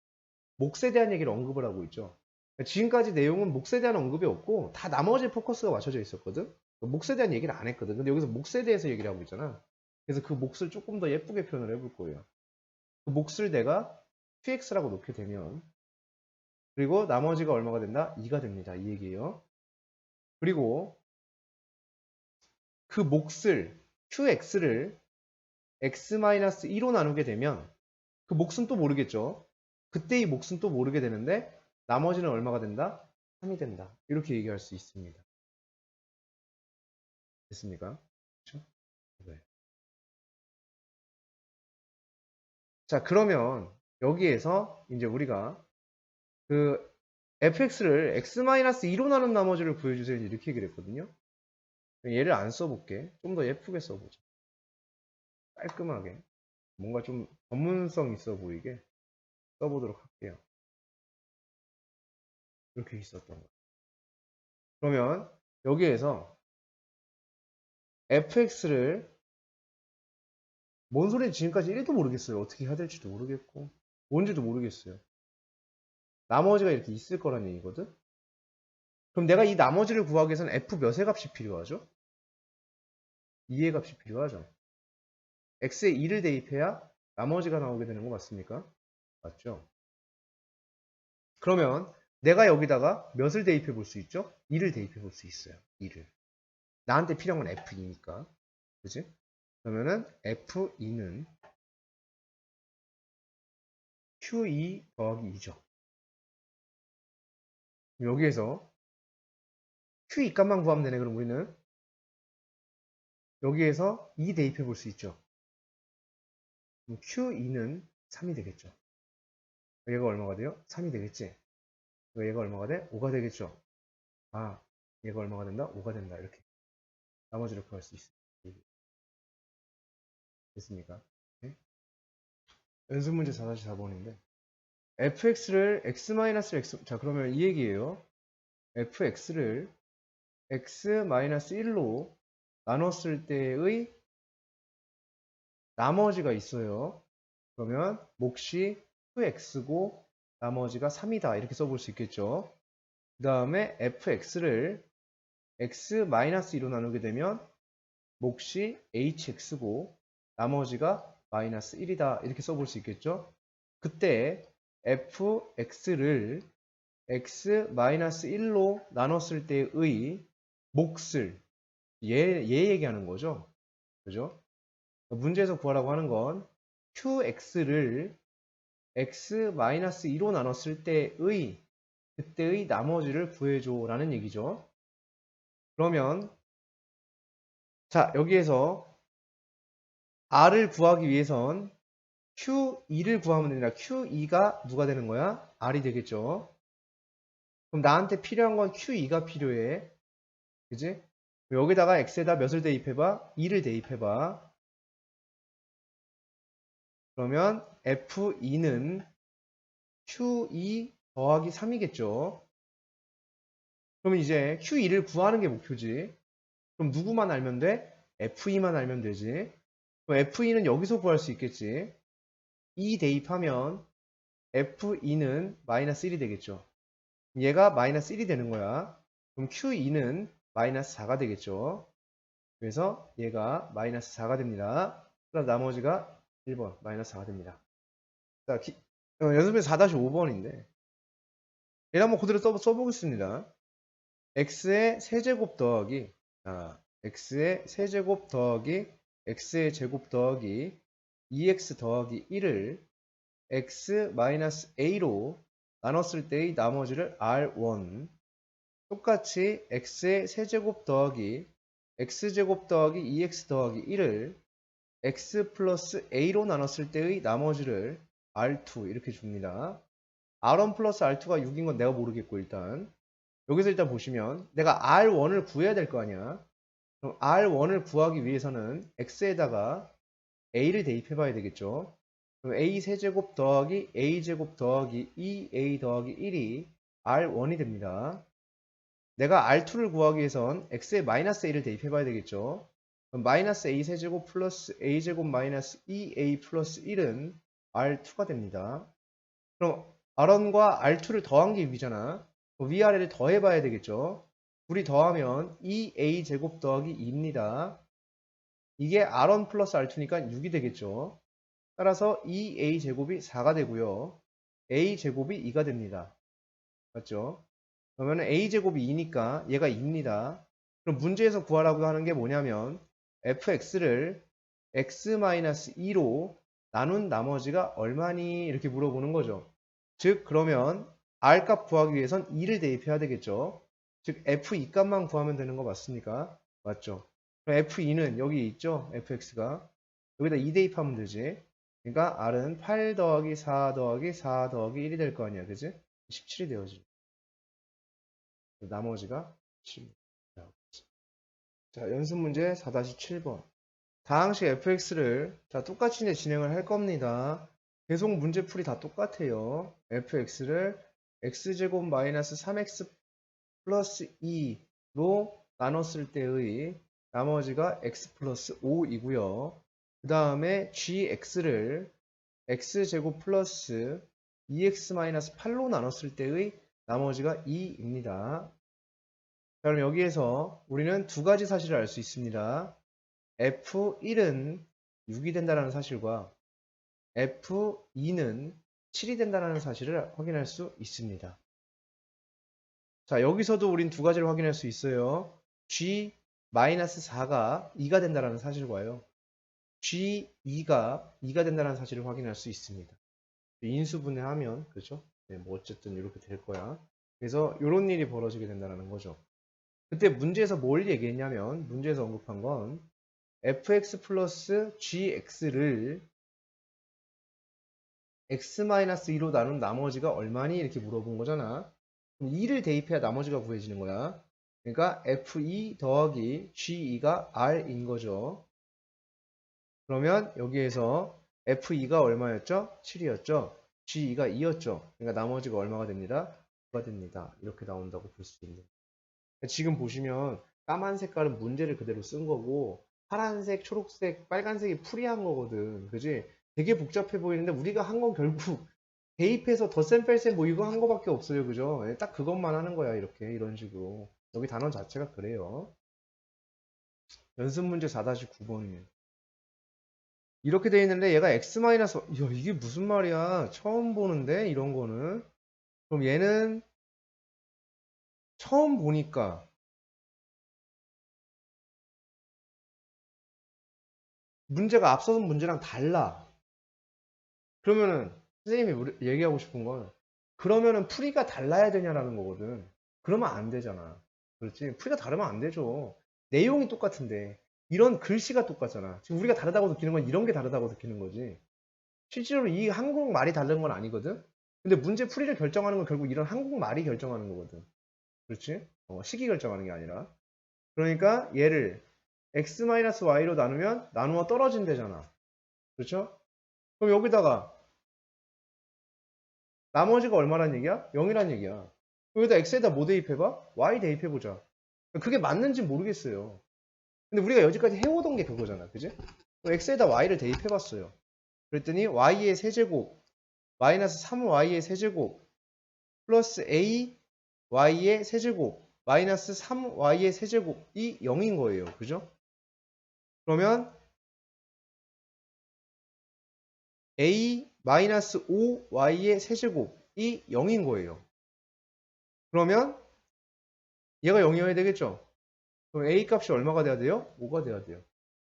몫에 대한 얘기를 언급을 하고 있죠. 지금까지 내용은 몫에 대한 언급이 없고 다 나머지 포커스가 맞춰져 있었거든. 몫에 대한 얘기를 안 했거든. 근데 여기서 몫에 대해서 얘기를 하고 있잖아. 그래서 그 몫을 조금 더 예쁘게 표현을 해볼 거예요. 그 몫을 내가 qx라고 놓게 되면, 그리고 나머지가 얼마가 된다? 2가 됩니다. 이 얘기예요. 그리고 그 몫을 qx를 x-2로 나누게 되면 그 몫은 또 모르겠죠. 그때 이 몫은 또 모르게 되는데 나머지는 얼마가 된다? 3이 된다. 이렇게 얘기할 수 있습니다. 됐습니까? 그렇죠? 네. 자, 그러면 여기에서 이제 우리가 그 fx를 x-2로 나눈 나머지를 구해주세요. 이렇게 얘기를 했거든요. 얘를 안 써볼게. 좀 더 예쁘게 써보자. 깔끔하게. 뭔가 좀 전문성 있어 보이게 써보도록 할게요. 이렇게 있었던 거. 그러면 여기에서 fx를 뭔 소리인지 지금까지 1도 모르겠어요. 어떻게 해야 될지도 모르겠고 뭔지도 모르겠어요. 나머지가 이렇게 있을 거란 얘기거든. 그럼 내가 이 나머지를 구하기 위해서는 f 몇의 값이 필요하죠? 2의 값이 필요하죠. x에 2를 대입해야 나머지가 나오게 되는 거 맞습니까? 맞죠? 그러면 내가 여기다가 몇을 대입해 볼 수 있죠? 2를 대입해 볼 수 있어요. 2를. 나한테 필요한 건 f2니까. 그지? 그러면은 f2는 q2 더하기 2죠. 여기에서 q2 값만 구하면 되네. 그럼 우리는 여기에서 2 대입해 볼 수 있죠. 그럼 q2는 3이 되겠죠. 얘가 얼마가 돼요? 3이 되겠지. 얘가 얼마가 돼? 5가 되겠죠. 아, 얘가 얼마가 된다? 5가 된다. 이렇게 나머지를 구할 수 있습니다. 됐습니까? 네? 연습 문제 4-4번인데 fx를 x-x 자 그러면 이 얘기예요. fx를 x-1로 나눴을 때의 나머지가 있어요. 그러면 몫이 2x고 나머지가 3이다. 이렇게 써볼 수 있겠죠. 그 다음에 fx를 x-2로 나누게 되면 몫이 hx고 나머지가 마이너스 1이다. 이렇게 써볼 수 있겠죠. 그때 fx를 x-1로 나눴을 때의 몫을 얘 얘기하는 거죠. 그죠? 문제에서 구하라고 하는 건 qx를 x-2로 나눴을 때의 그때의 나머지를 구해줘 라는 얘기죠. 그러면 자 여기에서 r을 구하기 위해선 q2를 구하면 되니까 q2가 누가 되는 거야? r이 되겠죠. 그럼 나한테 필요한 건 q2가 필요해. 그지? 여기다가 x에다 몇을 대입해봐? 2를 대입해봐. 그러면 f2는 q2 더하기 3이겠죠. 그럼 이제 q2를 구하는 게 목표지. 그럼 누구만 알면 돼? f2만 알면 되지. 그럼 f2는 여기서 구할 수 있겠지. 2 대입하면 f2는 마이너스 1이 되겠죠. 얘가 마이너스 1이 되는 거야. 그럼 q2는 마이너스 4가 되겠죠. 그래서 얘가 마이너스 4가 됩니다. 그럼 나머지가 1번 마이너스 4가 됩니다. 자, 연습은 4-5번인데 얘를 한번 그대로 써보겠습니다. x의 세제곱 더하기 x의 세제곱 더하기 x의 제곱 더하기 2x 더하기 1을 x-a로 나눴을 때의 나머지를 r1 똑같이 x의 세제곱 더하기 x제곱 더하기 2x 더하기 1을 x 플러스 a로 나눴을 때의 나머지를 r2 이렇게 줍니다. r1 플러스 r2가 6인 건 내가 모르겠고 일단 여기서 일단 보시면 내가 r1을 구해야 될 거 아니야. 그럼 r1을 구하기 위해서는 x에다가 a를 대입해 봐야 되겠죠. 그럼 a 세제곱 더하기 a 제곱 더하기 2a 더하기 1이 r1이 됩니다. 내가 r2를 구하기 위해선 x에 마이너스 a를 대입해 봐야 되겠죠. 그럼 마이너스 a 세제곱 플러스 a 제곱 마이너스 2a 플러스 1은 r2가 됩니다. 그럼 r1과 r2를 더한 게 6이잖아. 위아래를 더해 봐야 되겠죠. 둘이 더하면 2a 제곱 더하기 2입니다. 이게 r1 플러스 r2니까 6이 되겠죠. 따라서 2a 제곱이 4가 되고요. a 제곱이 2가 됩니다. 맞죠? 그러면 a 제곱이 2니까 얘가 2입니다. 그럼 문제에서 구하라고 하는 게 뭐냐면 fx를 x-2로 나눈 나머지가 얼마니 이렇게 물어보는 거죠. 즉 그러면 r 값 구하기 위해선 2를 대입해야 되겠죠. 즉 f2 값만 구하면 되는 거 맞습니까? 맞죠? 그럼 f2는 여기 있죠? fx가 여기다 2 대입하면 되지. 그러니까 r은 8 더하기 4 더하기 4 더하기 1이 될 거 아니야. 그지? 17이 되어지죠. 나머지가 10. 자, 연습 문제 4-7번. 다항식 fx를 자, 똑같이 이제 진행을 할 겁니다. 계속 문제풀이 다 똑같아요. fx를 x제곱 마이너스 3x 플러스 2로 나눴을 때의 나머지가 x 플러스 5이고요. 그 다음에 gx를 x제곱 플러스 2x 마이너스 8로 나눴을 때의 나머지가 2입니다. 자, 그럼 여기에서 우리는 두 가지 사실을 알 수 있습니다. F1은 6이 된다는 사실과 F2는 7이 된다는 사실을 확인할 수 있습니다. 자, 여기서도 우린 두 가지를 확인할 수 있어요. G-4가 2가 된다는 사실과요. G2가 2가 된다는 사실을 확인할 수 있습니다. 인수분해하면, 그죠? 네, 뭐 어쨌든 이렇게 될 거야. 그래서 이런 일이 벌어지게 된다는 거죠. 그때 문제에서 뭘 얘기했냐면, 문제에서 언급한 건 fx 플러스 gx를 x-2로 나눈 나머지가 얼마니? 이렇게 물어본 거잖아. 그럼 2를 대입해야 나머지가 구해지는 거야. 그러니까 f2 더하기 g2가 r인 거죠. 그러면 여기에서 f2가 얼마였죠? 7이었죠. g2가 2였죠. 그러니까 나머지가 얼마가 됩니다? 9가 됩니다. 이렇게 나온다고 볼 수 있는. 지금 보시면 까만 색깔은 문제를 그대로 쓴 거고 파란색, 초록색, 빨간색이 풀이한 거거든. 그지? 되게 복잡해 보이는데 우리가 한 건 결국 대입해서 덧셈 뺄셈 뭐 이거 한 거밖에 없어요. 그죠? 딱 그것만 하는 거야. 이렇게 이런 식으로. 여기 단원 자체가 그래요. 연습 문제 4-9번이에요. 이렇게 돼 있는데 얘가 x 마이너스 야, 이게 무슨 말이야? 처음 보는데 이런 거는. 그럼 얘는 처음 보니까 문제가 앞서선 문제랑 달라. 그러면은 선생님이 얘기하고 싶은 건 그러면은 풀이가 달라야 되냐라는 거거든. 그러면 안 되잖아. 그렇지? 풀이가 다르면 안 되죠. 내용이 똑같은데 이런 글씨가 똑같잖아. 지금 우리가 다르다고 느끼는 건 이런 게 다르다고 느끼는 거지. 실제로 이 한국말이 다른 건 아니거든. 근데 문제 풀이를 결정하는 건 결국 이런 한국말이 결정하는 거거든. 그렇지? 식이 결정하는 게 아니라. 그러니까 얘를 x-y로 나누면 나누어 떨어진대잖아. 그렇죠? 그럼 여기다가 나머지가 얼마란 얘기야? 0이란 얘기야. 여기다 x에다 뭐 대입해봐? y 대입해보자. 그게 맞는지 모르겠어요. 근데 우리가 여지까지 해오던 게 그거잖아. 그지? x에다 y를 대입해봤어요. 그랬더니 y의 세제곱 마이너스 3y의 세제곱 플러스 a y의 세제곱 마이너스 3y의 세제곱이 0인 거예요. 그죠? 그러면 a 마이너스 5y의 세제곱이 0인 거예요. 그러면 얘가 0이어야 되겠죠? 그럼 a 값이 얼마가 돼야 돼요? 5가 돼야 돼요.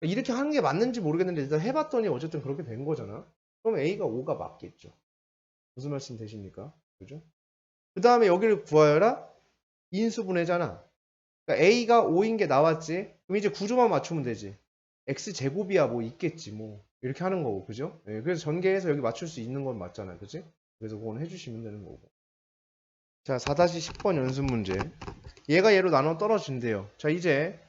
이렇게 하는 게 맞는지 모르겠는데 일단 해봤더니 어쨌든 그렇게 된 거잖아. 그럼 a가 5가 맞겠죠. 무슨 말씀 되십니까? 그죠? 그 다음에 여기를 구하여라. 인수분해잖아. 그러니까 a가 5인 게 나왔지. 그럼 이제 구조만 맞추면 되지. x제곱이야 뭐 있겠지 뭐. 이렇게 하는 거고. 그죠? 예, 그래서 전개해서 여기 맞출 수 있는 건 맞잖아요. 그치? 그래서 그건 해주시면 되는 거고. 자, 4-10번 연습 문제. 얘가 얘로 나눠 떨어진대요. 자, 이제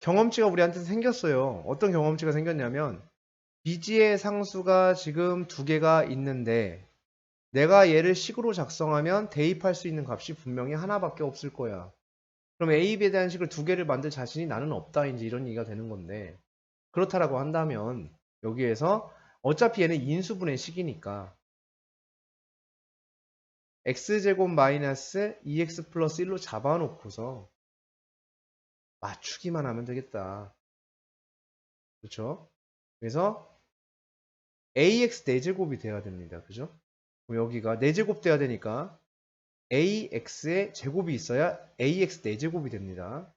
경험치가 우리한테 생겼어요. 어떤 경험치가 생겼냐면 미지의 상수가 지금 두 개가 있는데 내가 얘를 식으로 작성하면 대입할 수 있는 값이 분명히 하나밖에 없을 거야. 그럼 A, B에 대한 식을 두 개를 만들 자신이 나는 없다. 이제 이런 얘기가 되는 건데 그렇다라고 한다면 여기에서 어차피 얘는 인수분해 식이니까 x제곱 마이너스 2x 플러스 1로 잡아놓고서 맞추기만 하면 되겠다. 그렇죠? 그래서 ax 4제곱이 돼야 됩니다. 그죠? 그럼 여기가 4제곱 돼야 되니까 ax의 제곱이 있어야 ax 4제곱이 됩니다.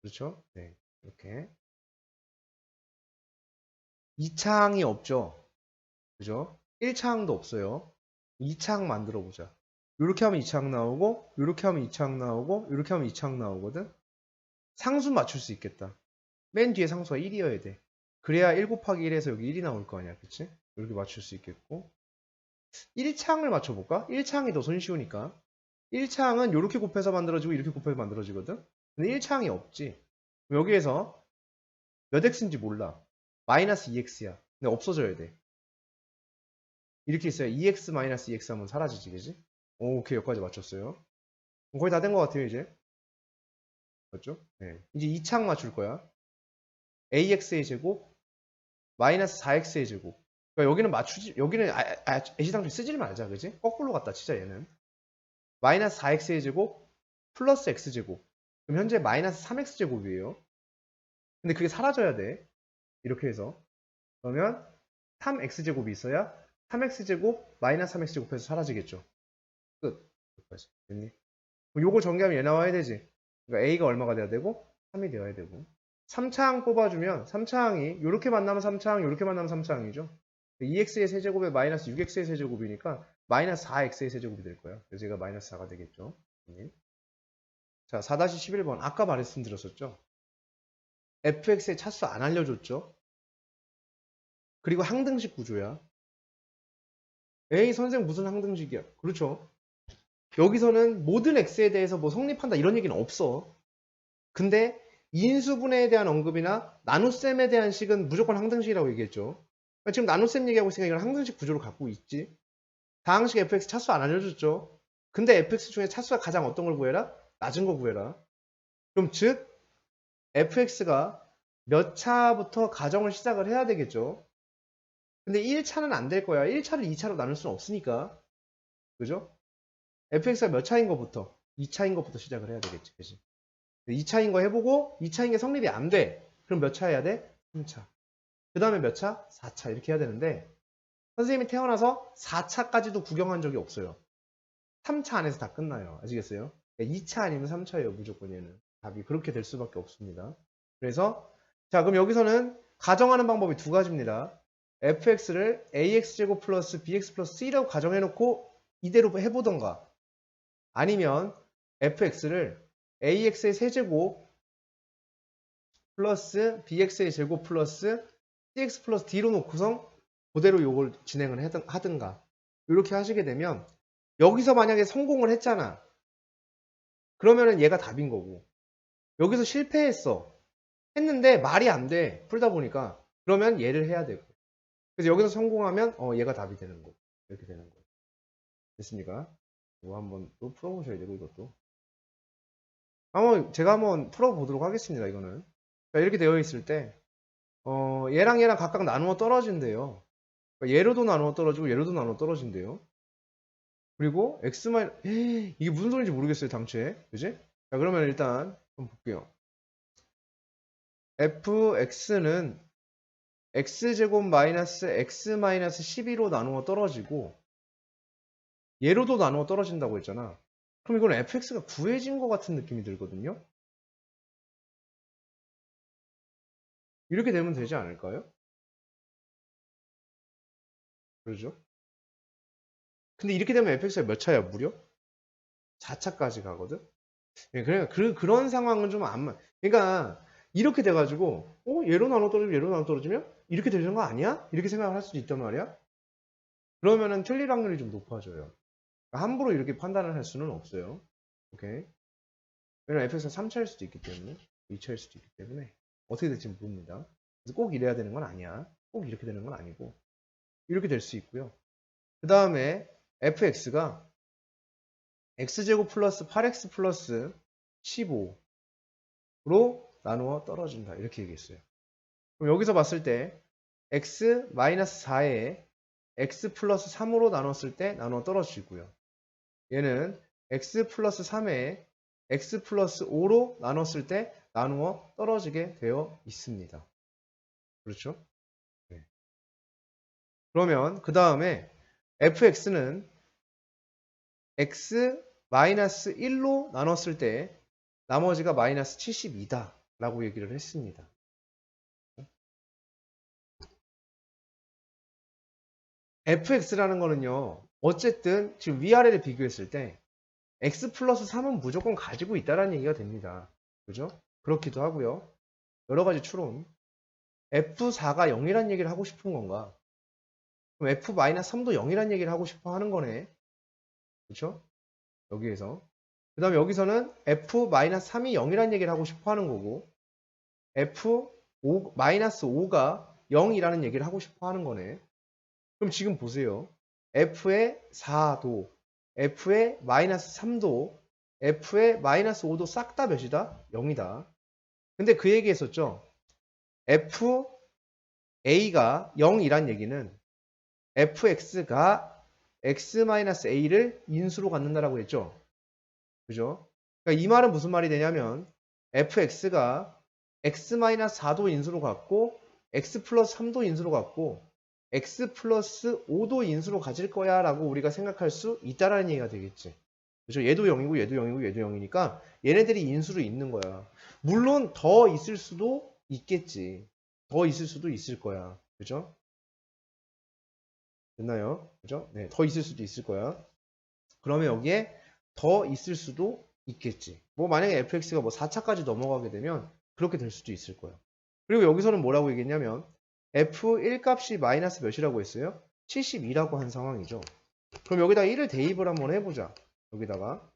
그렇죠? 네. 이렇게. 2차항이 없죠? 그죠? 1차항도 없어요. 2차항 만들어 보자. 이렇게 하면 2차항 나오고, 이렇게 하면 2차항 나오고, 이렇게 하면 2차항 나오거든? 상수 맞출 수 있겠다. 맨 뒤에 상수가 1이어야 돼. 그래야 1 곱하기 1에서 여기 1이 나올 거 아니야. 그치? 이렇게 맞출 수 있겠고. 1차항을 맞춰볼까? 1차항이 더 손쉬우니까. 1차항은 이렇게 곱해서 만들어지고 이렇게 곱해서 만들어지거든? 근데 1차항이 없지. 여기에서 몇 x인지 몰라. 마이너스 2x야. 근데 없어져야 돼. 이렇게 있어요. 2x 마이너스 2x 하면 사라지지, 그지? 오, 오케이, 여기까지 맞췄어요. 거의 다 된 것 같아요, 이제. 맞죠? 네. 이제 2차항 맞출 거야. ax의 제곱, 마이너스 4x의 제곱. 그러니까 여기는 맞추지, 여기는 애시당초 쓰질 말자, 그지? 거꾸로 갔다 치자, 얘는. 마이너스 4x의 제곱, 플러스 x제곱. 그럼 현재 마이너스 3x제곱이에요. 근데 그게 사라져야 돼. 이렇게 해서. 그러면 3x제곱이 있어야 3x제곱, 마이너스 3x제곱 해서 사라지겠죠. 끝. 여기까지. 됐니? 요거 전개하면 얘 나와야 되지. 그러니까 a가 얼마가 돼야 되고 3이 되어야 되고 3차항 뽑아주면 3차항이 이렇게 만나면 3차항 이렇게 만나면 3차항이죠. 2x의 세제곱에 마이너스 6x의 세제곱이니까 마이너스 4x의 세제곱이 될 거야. 그래서 얘가 마이너스 4가 되겠죠. 자, 4-11번 아까 말씀드렸었죠. fx의 차수 안 알려줬죠. 그리고 항등식 구조야. 에이 선생 무슨 항등식이야. 그렇죠. 여기서는 모든 x에 대해서 뭐 성립한다 이런 얘기는 없어. 근데 인수분해에 대한 언급이나 나눗셈에 대한 식은 무조건 항등식이라고 얘기했죠. 그러니까 지금 나눗셈 얘기하고 있으니까 이건 항등식 구조를 갖고 있지. 다항식 fx 차수 안 알려줬죠. 근데 fx 중에 차수가 가장 어떤 걸 구해라? 낮은 거 구해라. 그럼 즉 fx가 몇 차부터 가정을 시작을 해야 되겠죠. 근데 1차는 안 될 거야. 1차를 2차로 나눌 수는 없으니까. 그죠? fx가 몇 차인 것부터 2차인 것부터 시작을 해야 되겠지. 그치? 2차인 거 해보고 2차인 게 성립이 안 돼. 그럼 몇 차 해야 돼? 3차. 그 다음에 몇 차? 4차. 이렇게 해야 되는데 선생님이 태어나서 4차까지도 구경한 적이 없어요. 3차 안에서 다 끝나요. 아시겠어요? 2차 아니면 3차예요. 무조건 얘는. 답이 그렇게 될 수밖에 없습니다. 그래서 자 그럼 여기서는 가정하는 방법이 두 가지입니다. fx를 ax제곱 플러스 bx 플러스 c라고 가정해놓고 이대로 해보던가 아니면 fx를 ax의 세제곱 플러스 bx의 제곱 플러스 cx 플러스 d로 놓고서 그대로 이걸 진행을 하든가 이렇게 하시게 되면 여기서 만약에 성공을 했잖아. 그러면은 얘가 답인 거고 여기서 실패했어. 했는데 말이 안 돼. 풀다 보니까 그러면 얘를 해야 되고 그래서 여기서 성공하면 얘가 답이 되는 거 이렇게 되는 거예요. 됐습니까? 이거 한번 또 풀어보셔야 되고 이것도 제가 한번 풀어보도록 하겠습니다. 이거는 자, 이렇게 되어 있을 때 얘랑 얘랑 각각 나누어 떨어진대요. 그러니까 얘로도 나누어 떨어지고 얘로도 나누어 떨어진대요. 그리고 이게 무슨 소리인지 모르겠어요. 당초에 그지? 자, 그러면 일단 한번 볼게요. fx는 x제곱 마이너스 x 마이너스 12로 나누어 떨어지고 얘로도 나누어 떨어진다고 했잖아. 그럼 이건 fx가 구해진 것 같은 느낌이 들거든요. 이렇게 되면 되지 않을까요? 그러죠? 근데 이렇게 되면 fx가 몇 차야? 무려 4차까지 가거든? 그러니까 그런 상황은 좀 안 맞. 그러니까 이렇게 돼가지고 얘로 나눠 떨어지면 얘로 나눠 떨어지면 이렇게 되는 거 아니야? 이렇게 생각을 할 수도 있단 말이야. 그러면은 틀릴 확률이 좀 높아져요. 그러니까 함부로 이렇게 판단을 할 수는 없어요. 오케이. 왜냐면 fx가 3차일 수도 있기 때문에 2차일 수도 있기 때문에 어떻게 될지 모릅니다. 그래서 꼭 이래야 되는 건 아니야. 꼭 이렇게 되는 건 아니고 이렇게 될 수 있고요. 그 다음에 fx가 x제곱 플러스 8x 플러스 15로 나누어 떨어진다. 이렇게 얘기했어요. 그럼 여기서 봤을 때 x 마이너스 4에 x 플러스 3으로 나눴을 때 나누어 떨어지고요. 얘는 x 플러스 3에 x 플러스 5로 나눴을 때 나누어 떨어지게 되어 있습니다. 그렇죠? 네. 그러면 그 다음에 fx는 x 마이너스 1로 나눴을 때 나머지가 마이너스 72다 라고 얘기를 했습니다. fx라는 거는요, 어쨌든 지금 위아래를 비교했을 때 x 플러스 3은 무조건 가지고 있다는 얘기가 됩니다. 그죠? 그렇기도 하고요. 여러 가지 추론. f4가 0이란 얘기를 하고 싶은 건가? 그럼 f-3도 0이란 얘기를 하고 싶어 하는 거네. 그렇죠? 여기에서. 그 다음에 여기서는 f-3이 0이란 얘기를 하고 싶어 하는 거고 f-5가 0이라는 얘기를 하고 싶어 하는 거네. 그럼 지금 보세요. f의 4도, f의 마이너스 3도, f의 마이너스 5도 싹 다 몇이다? 0이다. 근데 그 얘기 했었죠. fa가 0이란 얘기는 fx가 x-a를 인수로 갖는다라고 했죠. 그죠? 그러니까 이 말은 무슨 말이 되냐면 fx가 x-4도 인수로 갖고 x 플러스 3도 인수로 갖고 x 플러스 5도 인수로 가질 거야 라고 우리가 생각할 수 있다라는 얘기가 되겠지. 그죠? 얘도 0이고 얘도 0이고 얘도 0이니까 얘네들이 인수로 있는 거야. 물론 더 있을 수도 있겠지. 더 있을 수도 있을 거야. 그죠? 됐나요? 그죠? 네, 더 있을 수도 있을 거야. 그러면 여기에 더 있을 수도 있겠지. 뭐 만약에 fx가 뭐 4차까지 넘어가게 되면 그렇게 될 수도 있을 거야. 그리고 여기서는 뭐라고 얘기했냐면 f1 값이 마이너스 몇이라고 했어요? 72라고 한 상황이죠. 그럼 여기다가 1을 대입을 한번 해보자. 여기다가.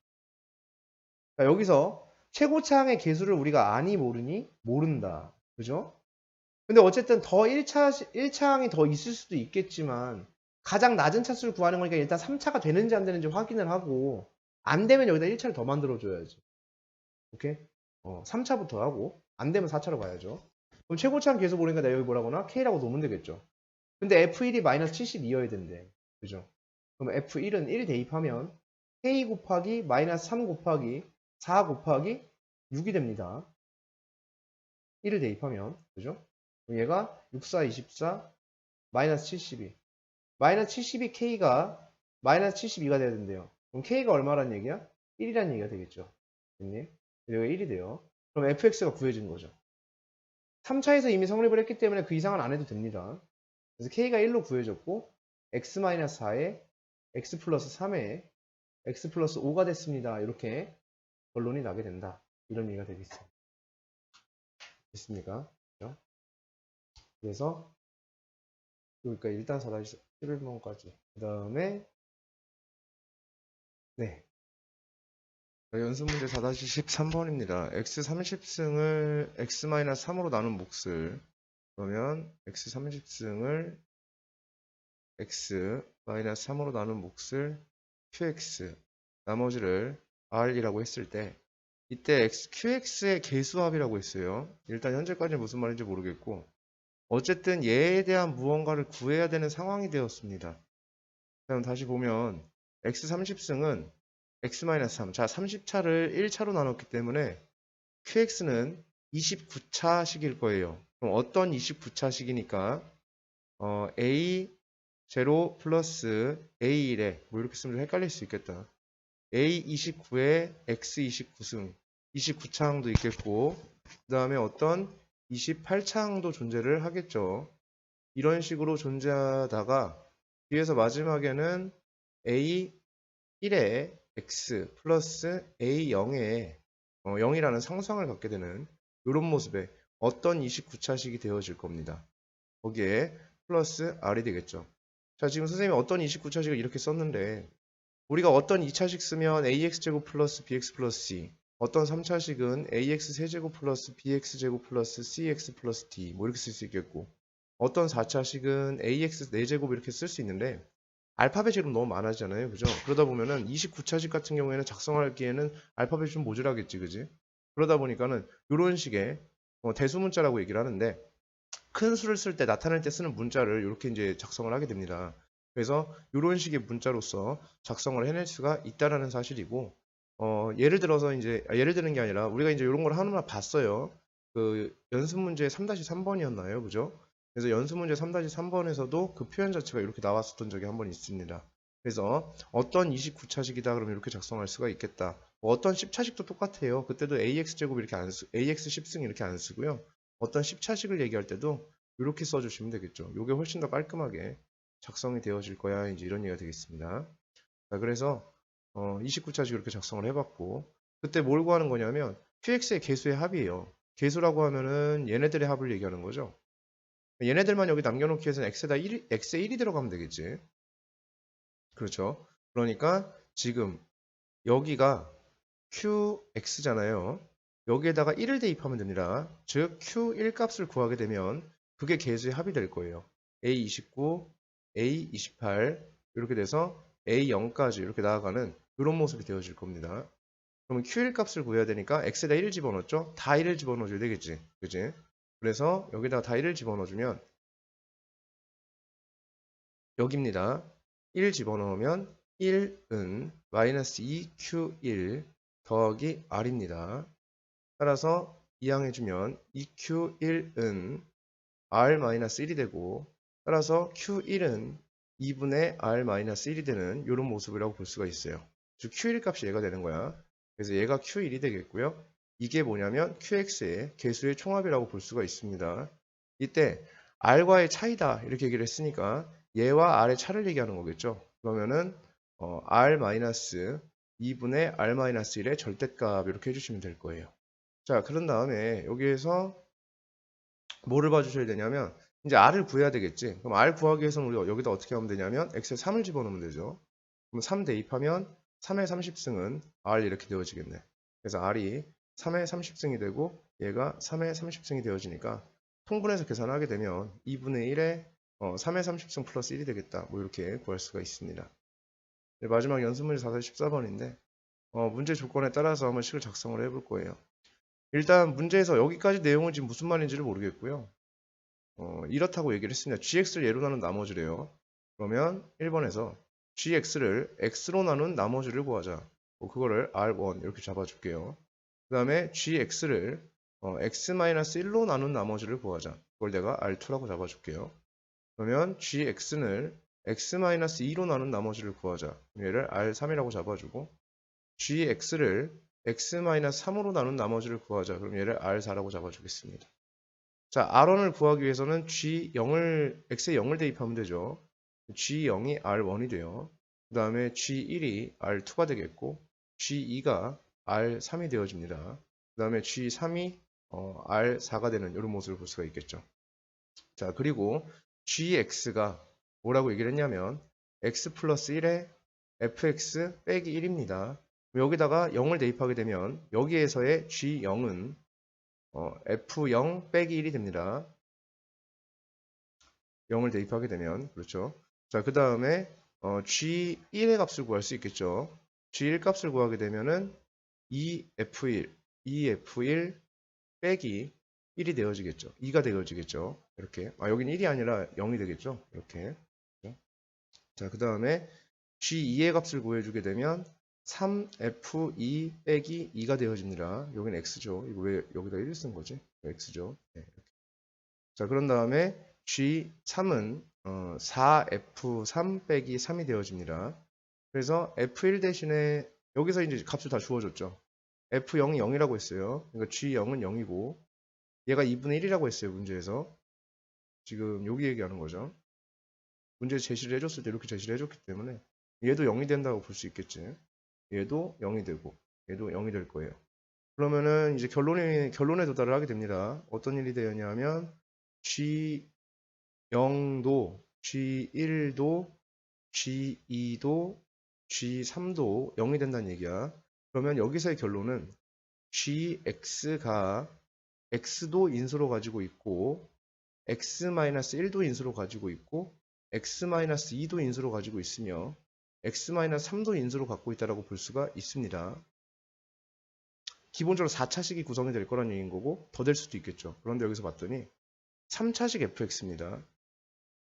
자, 여기서 최고차항의 개수를 우리가 아니 모르니? 모른다. 그죠? 근데 어쨌든 더 1차항이 더 있을 수도 있겠지만 가장 낮은 차수를 구하는 거니까 일단 3차가 되는지 안 되는지 확인을 하고 안 되면 여기다 1차를 더 만들어줘야지. 오케이? 3차부터 하고 안 되면 4차로 가야죠. 그럼 최고차항 계속 모르니까 내가 여기 뭐라거나 K라고 놓으면 되겠죠. 근데 F1이 마이너스 72여야 된대. 그죠? 그럼 F1은 1 대입하면 K 곱하기 마이너스 3 곱하기 4 곱하기 6이 됩니다. 1을 대입하면. 그죠? 그럼 얘가 6, 4, 24 마이너스 72. 마이너스 72K가 마이너스 72가 돼야 된대요. 그럼 K가 얼마란 얘기야? 1이란 얘기가 되겠죠. 됐니? 여기가 1이 돼요. 그럼 fx가 구해진 거죠. 3차에서 이미 성립을 했기 때문에 그 이상은 안 해도 됩니다. 그래서 K가 1로 구해졌고 x-4에 x 플러스 3에 x 플러스 5가 됐습니다. 이렇게 결론이 나게 된다. 이런 얘기가 되겠어요. 됐습니까? 그래서 그러니까 일단 4-11번까지 그 다음에 네 연습문제 4-13번입니다. x 30승을 x-3으로 나눈 몫을 그러면 x 30승을 x-3으로 나눈 몫을 qx 나머지를 r이라고 했을 때 이때 qx의 개수합이라고 했어요. 일단 현재까지 무슨 말인지 모르겠고 어쨌든 얘에 대한 무언가를 구해야 되는 상황이 되었습니다. 그럼 다시 보면 x 30승은 x-3. 자, 30차를 1차로 나눴기 때문에 qx는 29차식일 거예요. 그럼 어떤 29차식이니까 a0 플러스 a1에 뭐 이렇게 쓰면 좀 헷갈릴 수 있겠다. a29에 x29승 29차항도 있겠고 그 다음에 어떤 28차항도 존재를 하겠죠. 이런 식으로 존재하다가 뒤에서 마지막에는 a1에 x 플러스 a0에 0이라는 상수항을 갖게 되는 이런 모습의 어떤 29차식이 되어질 겁니다. 거기에 플러스 r이 되겠죠. 자, 지금 선생님이 어떤 29차식을 이렇게 썼는데 우리가 어떤 2차식 쓰면 ax제곱 플러스 bx 플러스 c, 어떤 3차식은 ax 세제곱 플러스 bx 제곱 플러스 cx 플러스 d 뭐 이렇게 쓸 수 있겠고 어떤 4차식은 ax 4제곱 이렇게 쓸 수 있는데 알파벳이 좀 너무 많아지잖아요. 그죠? 그러다 보면은 29차식 같은 경우에는 작성하기에는 알파벳이 좀 모자라겠지. 그지? 그러다 보니까는 이런 식의 대수문자라고 얘기를 하는데 큰 수를 쓸 때 나타낼 때 쓰는 문자를 이렇게 이제 작성을 하게 됩니다. 그래서 이런 식의 문자로서 작성을 해낼 수가 있다라는 사실이고 예를 들어서 이제 예를 드는 게 아니라 우리가 이제 이런 걸 하나만 봤어요. 그 연습 문제 3-3번이었나요? 그죠? 그래서 연습 문제 3-3번에서도 그 표현 자체가 이렇게 나왔었던 적이 한 번 있습니다. 그래서 어떤 29차식이다 그러면 이렇게 작성할 수가 있겠다. 뭐 어떤 10차식도 똑같아요. 그때도 AX제곱 이렇게 안 쓰, AX 10승 이렇게 안 쓰고요. 어떤 10차식을 얘기할 때도 이렇게 써주시면 되겠죠. 이게 훨씬 더 깔끔하게 작성이 되어질 거야. 이제 이런 얘기가 되겠습니다. 자, 그래서 29차식 이렇게 작성을 해봤고 그때 뭘 구하는 거냐면 QX의 개수의 합이에요. 개수라고 하면은 얘네들의 합을 얘기하는 거죠. 얘네들만 여기 남겨놓기 위해서는 x에 1이 들어가면 되겠지. 그렇죠. 그러니까 지금 여기가 qx잖아요. 여기에다가 1을 대입하면 됩니다. 즉 q1 값을 구하게 되면 그게 개수의 합이 될 거예요. a29, a28 이렇게 돼서 a0까지 이렇게 나아가는 이런 모습이 되어질 겁니다. 그러면 q1 값을 구해야 되니까 x에다 1을 집어넣었죠? 다 1을 집어넣어줘야 되겠지. 그지? 그래서 여기다가 다 1을 집어넣어주면 여기입니다. 1 집어넣으면 1은 마이너스 2q1 더하기 r입니다. 따라서 이항해주면 2q1은 r-1이 되고 따라서 q1은 2분의 r-1이 되는 이런 모습이라고 볼 수가 있어요. 즉 q1 값이 얘가 되는 거야. 그래서 얘가 q1이 되겠고요. 이게 뭐냐면 qx의 개수의 총합이라고 볼 수가 있습니다. 이때 r과의 차이다 이렇게 얘기를 했으니까 얘와 r의 차를 얘기하는 거겠죠. 그러면은 r-2분의 r-1의 절대값 이렇게 해주시면 될 거예요. 자, 그런 다음에 여기에서 뭐를 봐주셔야 되냐면 이제 r을 구해야 되겠지. 그럼 r 구하기 위해서는 우리가 여기다 어떻게 하면 되냐면 x에 3을 집어넣으면 되죠. 그럼 3 대입하면 3의 30승은 r 이렇게 되어지겠네. 그래서 r이 3의 30승이 되고 얘가 3의 30승이 되어지니까 통분해서 계산하게 되면 2분의 1에 3의 30승 플러스 1이 되겠다. 뭐 이렇게 구할 수가 있습니다. 마지막 연습문제 4-14번인데 문제 조건에 따라서 한번 식을 작성을 해볼 거예요. 일단 문제에서 여기까지 내용은 지금 무슨 말인지를 모르겠고요. 이렇다고 얘기를 했습니다. gx를 예로 나눈 나머지래요. 그러면 1번에서 gx를 x로 나눈 나머지를 구하자. 그거를 r1 이렇게 잡아줄게요. 그 다음에 gx를 x-1로 나눈 나머지를 구하자. 그걸 내가 r2라고 잡아줄게요. 그러면 gx를 x-2로 나눈 나머지를 구하자. 얘를 r3이라고 잡아주고 gx를 x-3으로 나눈 나머지를 구하자. 그럼 얘를 r4라고 잡아주겠습니다. 자, r1을 구하기 위해서는 x에 0을 대입하면 되죠. g0이 r1이 돼요. 그 다음에 g1이 r2가 되겠고 g2가 r3이 되어집니다. 그 다음에 g3이 r4가 되는 이런 모습을 볼 수가 있겠죠. 자, 그리고 gx가 뭐라고 얘기를 했냐면 x 플러스 1에 fx 빼기 1입니다. 여기다가 0을 대입하게 되면 여기에서의 g0은 f0 빼기 1이 됩니다. 0을 대입하게 되면 그렇죠. 자, 그 다음에 g1의 값을 구할 수 있겠죠. g1 값을 구하게 되면은 2f1 빼기 1이 되어지겠죠. 2가 되어지겠죠. 이렇게. 여기는 1이 아니라 0이 되겠죠. 이렇게. 자, 그 다음에 g2의 값을 구해주게 되면 3F2 빼기 2가 되어집니다. 여기는 X죠. 이거 왜 여기다 1을 쓴 거지? X죠. 네. 자, 그런 다음에 G3은 4F3 빼기 3이 되어집니다. 그래서 F1 대신에 여기서 이제 값을 다 주어줬죠. F0이 0이라고 했어요. 그러니까 G0은 0이고 얘가 2분의 1이라고 했어요. 문제에서. 지금 여기 얘기하는 거죠. 문제 제시를 해줬을 때 이렇게 제시를 해줬기 때문에 얘도 0이 된다고 볼 수 있겠지. 얘도 0이 되고 얘도 0이 될 거예요. 그러면은 이제 결론에 도달을 하게 됩니다. 어떤 일이 되었냐면 G0도 G1도 G2도 G3도 0이 된다는 얘기야. 그러면 여기서의 결론은 GX가 X도 인수로 가지고 있고 X-1도 인수로 가지고 있고 X-2도 인수로 가지고 있으며 X-3도 인수로 갖고 있다고 볼 수가 있습니다. 기본적으로 4차식이 구성이 될 거란 얘기인 거고 더 될 수도 있겠죠. 그런데 여기서 봤더니 3차식 fx입니다.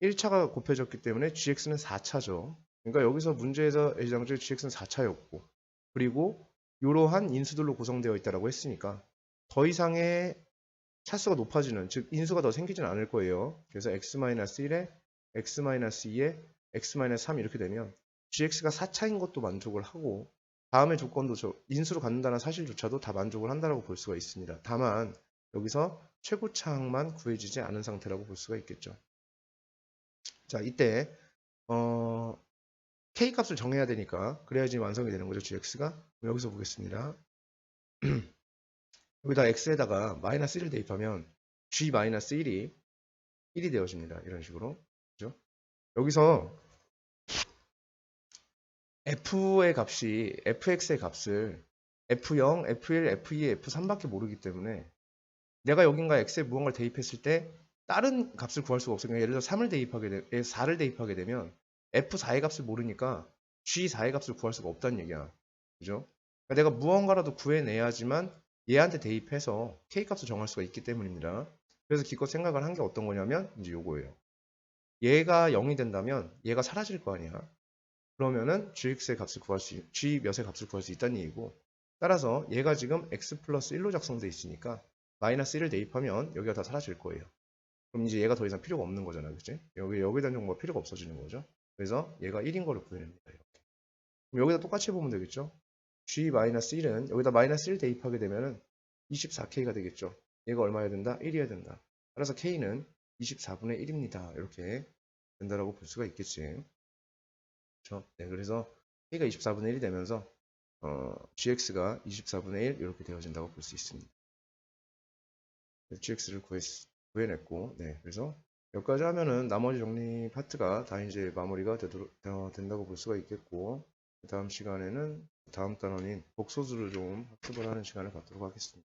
1차가 곱해졌기 때문에 gx는 4차죠. 그러니까 여기서 문제에서 A장적 gx는 4차였고 그리고 이러한 인수들로 구성되어 있다고 했으니까 더 이상의 차수가 높아지는 즉 인수가 더 생기진 않을 거예요. 그래서 x-1에 x-2에 x-3 이렇게 되면 gx가 4차인 것도 만족을 하고 다음의 조건도 인수로 갖는다는 사실조차도 다 만족을 한다고 볼 수가 있습니다. 다만 여기서 최고차항만 구해지지 않은 상태라고 볼 수가 있겠죠. 자, 이때 k 값을 정해야 되니까 그래야지 완성이 되는 거죠. gx가. 여기서 보겠습니다. 여기다 x에다가 마이너스 1을 대입하면 g-1이 1이 되어집니다. 이런 식으로. 그죠? 여기서 f의 값이 fx의 값을 f0, f1, f2, f3밖에 모르기 때문에 내가 여긴가 x에 무언가를 대입했을 때 다른 값을 구할 수가 없어요. 예를 들어 4를 대입하게 되면 f4의 값을 모르니까 g4의 값을 구할 수가 없다는 얘기야. 그죠? 그러니까 내가 무언가라도 구해내야지만 얘한테 대입해서 k 값을 정할 수가 있기 때문입니다. 그래서 기껏 생각을 한 게 어떤 거냐면 이제 요거예요. 얘가 0이 된다면 얘가 사라질 거 아니야. 그러면은 gx의 값을 g 몇의 값을 구할 수 있다는 얘기고 따라서 얘가 지금 x 플러스 1로 작성돼 있으니까 마이너스 1을 대입하면 여기가 다 사라질 거예요. 그럼 이제 얘가 더 이상 필요가 없는 거잖아. 그치? 여기에 대한 정보가 필요가 없어지는 거죠. 그래서 얘가 1인 거를 구해냅니다. 이렇게. 그럼 여기다 똑같이 보면 되겠죠? g-1은 여기다 마이너스 1 대입하게 되면은 24k가 되겠죠. 얘가 얼마여야 된다? 1이어야 된다. 따라서 k는 24분의 1입니다. 이렇게 된다라고 볼 수가 있겠지. 그렇죠? 네, 그래서 k가 24분의 1이 되면서 gx가 24분의 1 이렇게 되어진다고 볼 수 있습니다. gx를 구해냈고, 네, 그래서 여기까지 하면은 나머지 정리 파트가 다 이제 마무리가 된다고 볼 수가 있겠고, 다음 시간에는 다음 단원인 복소수를 좀 학습을 하는 시간을 갖도록 하겠습니다.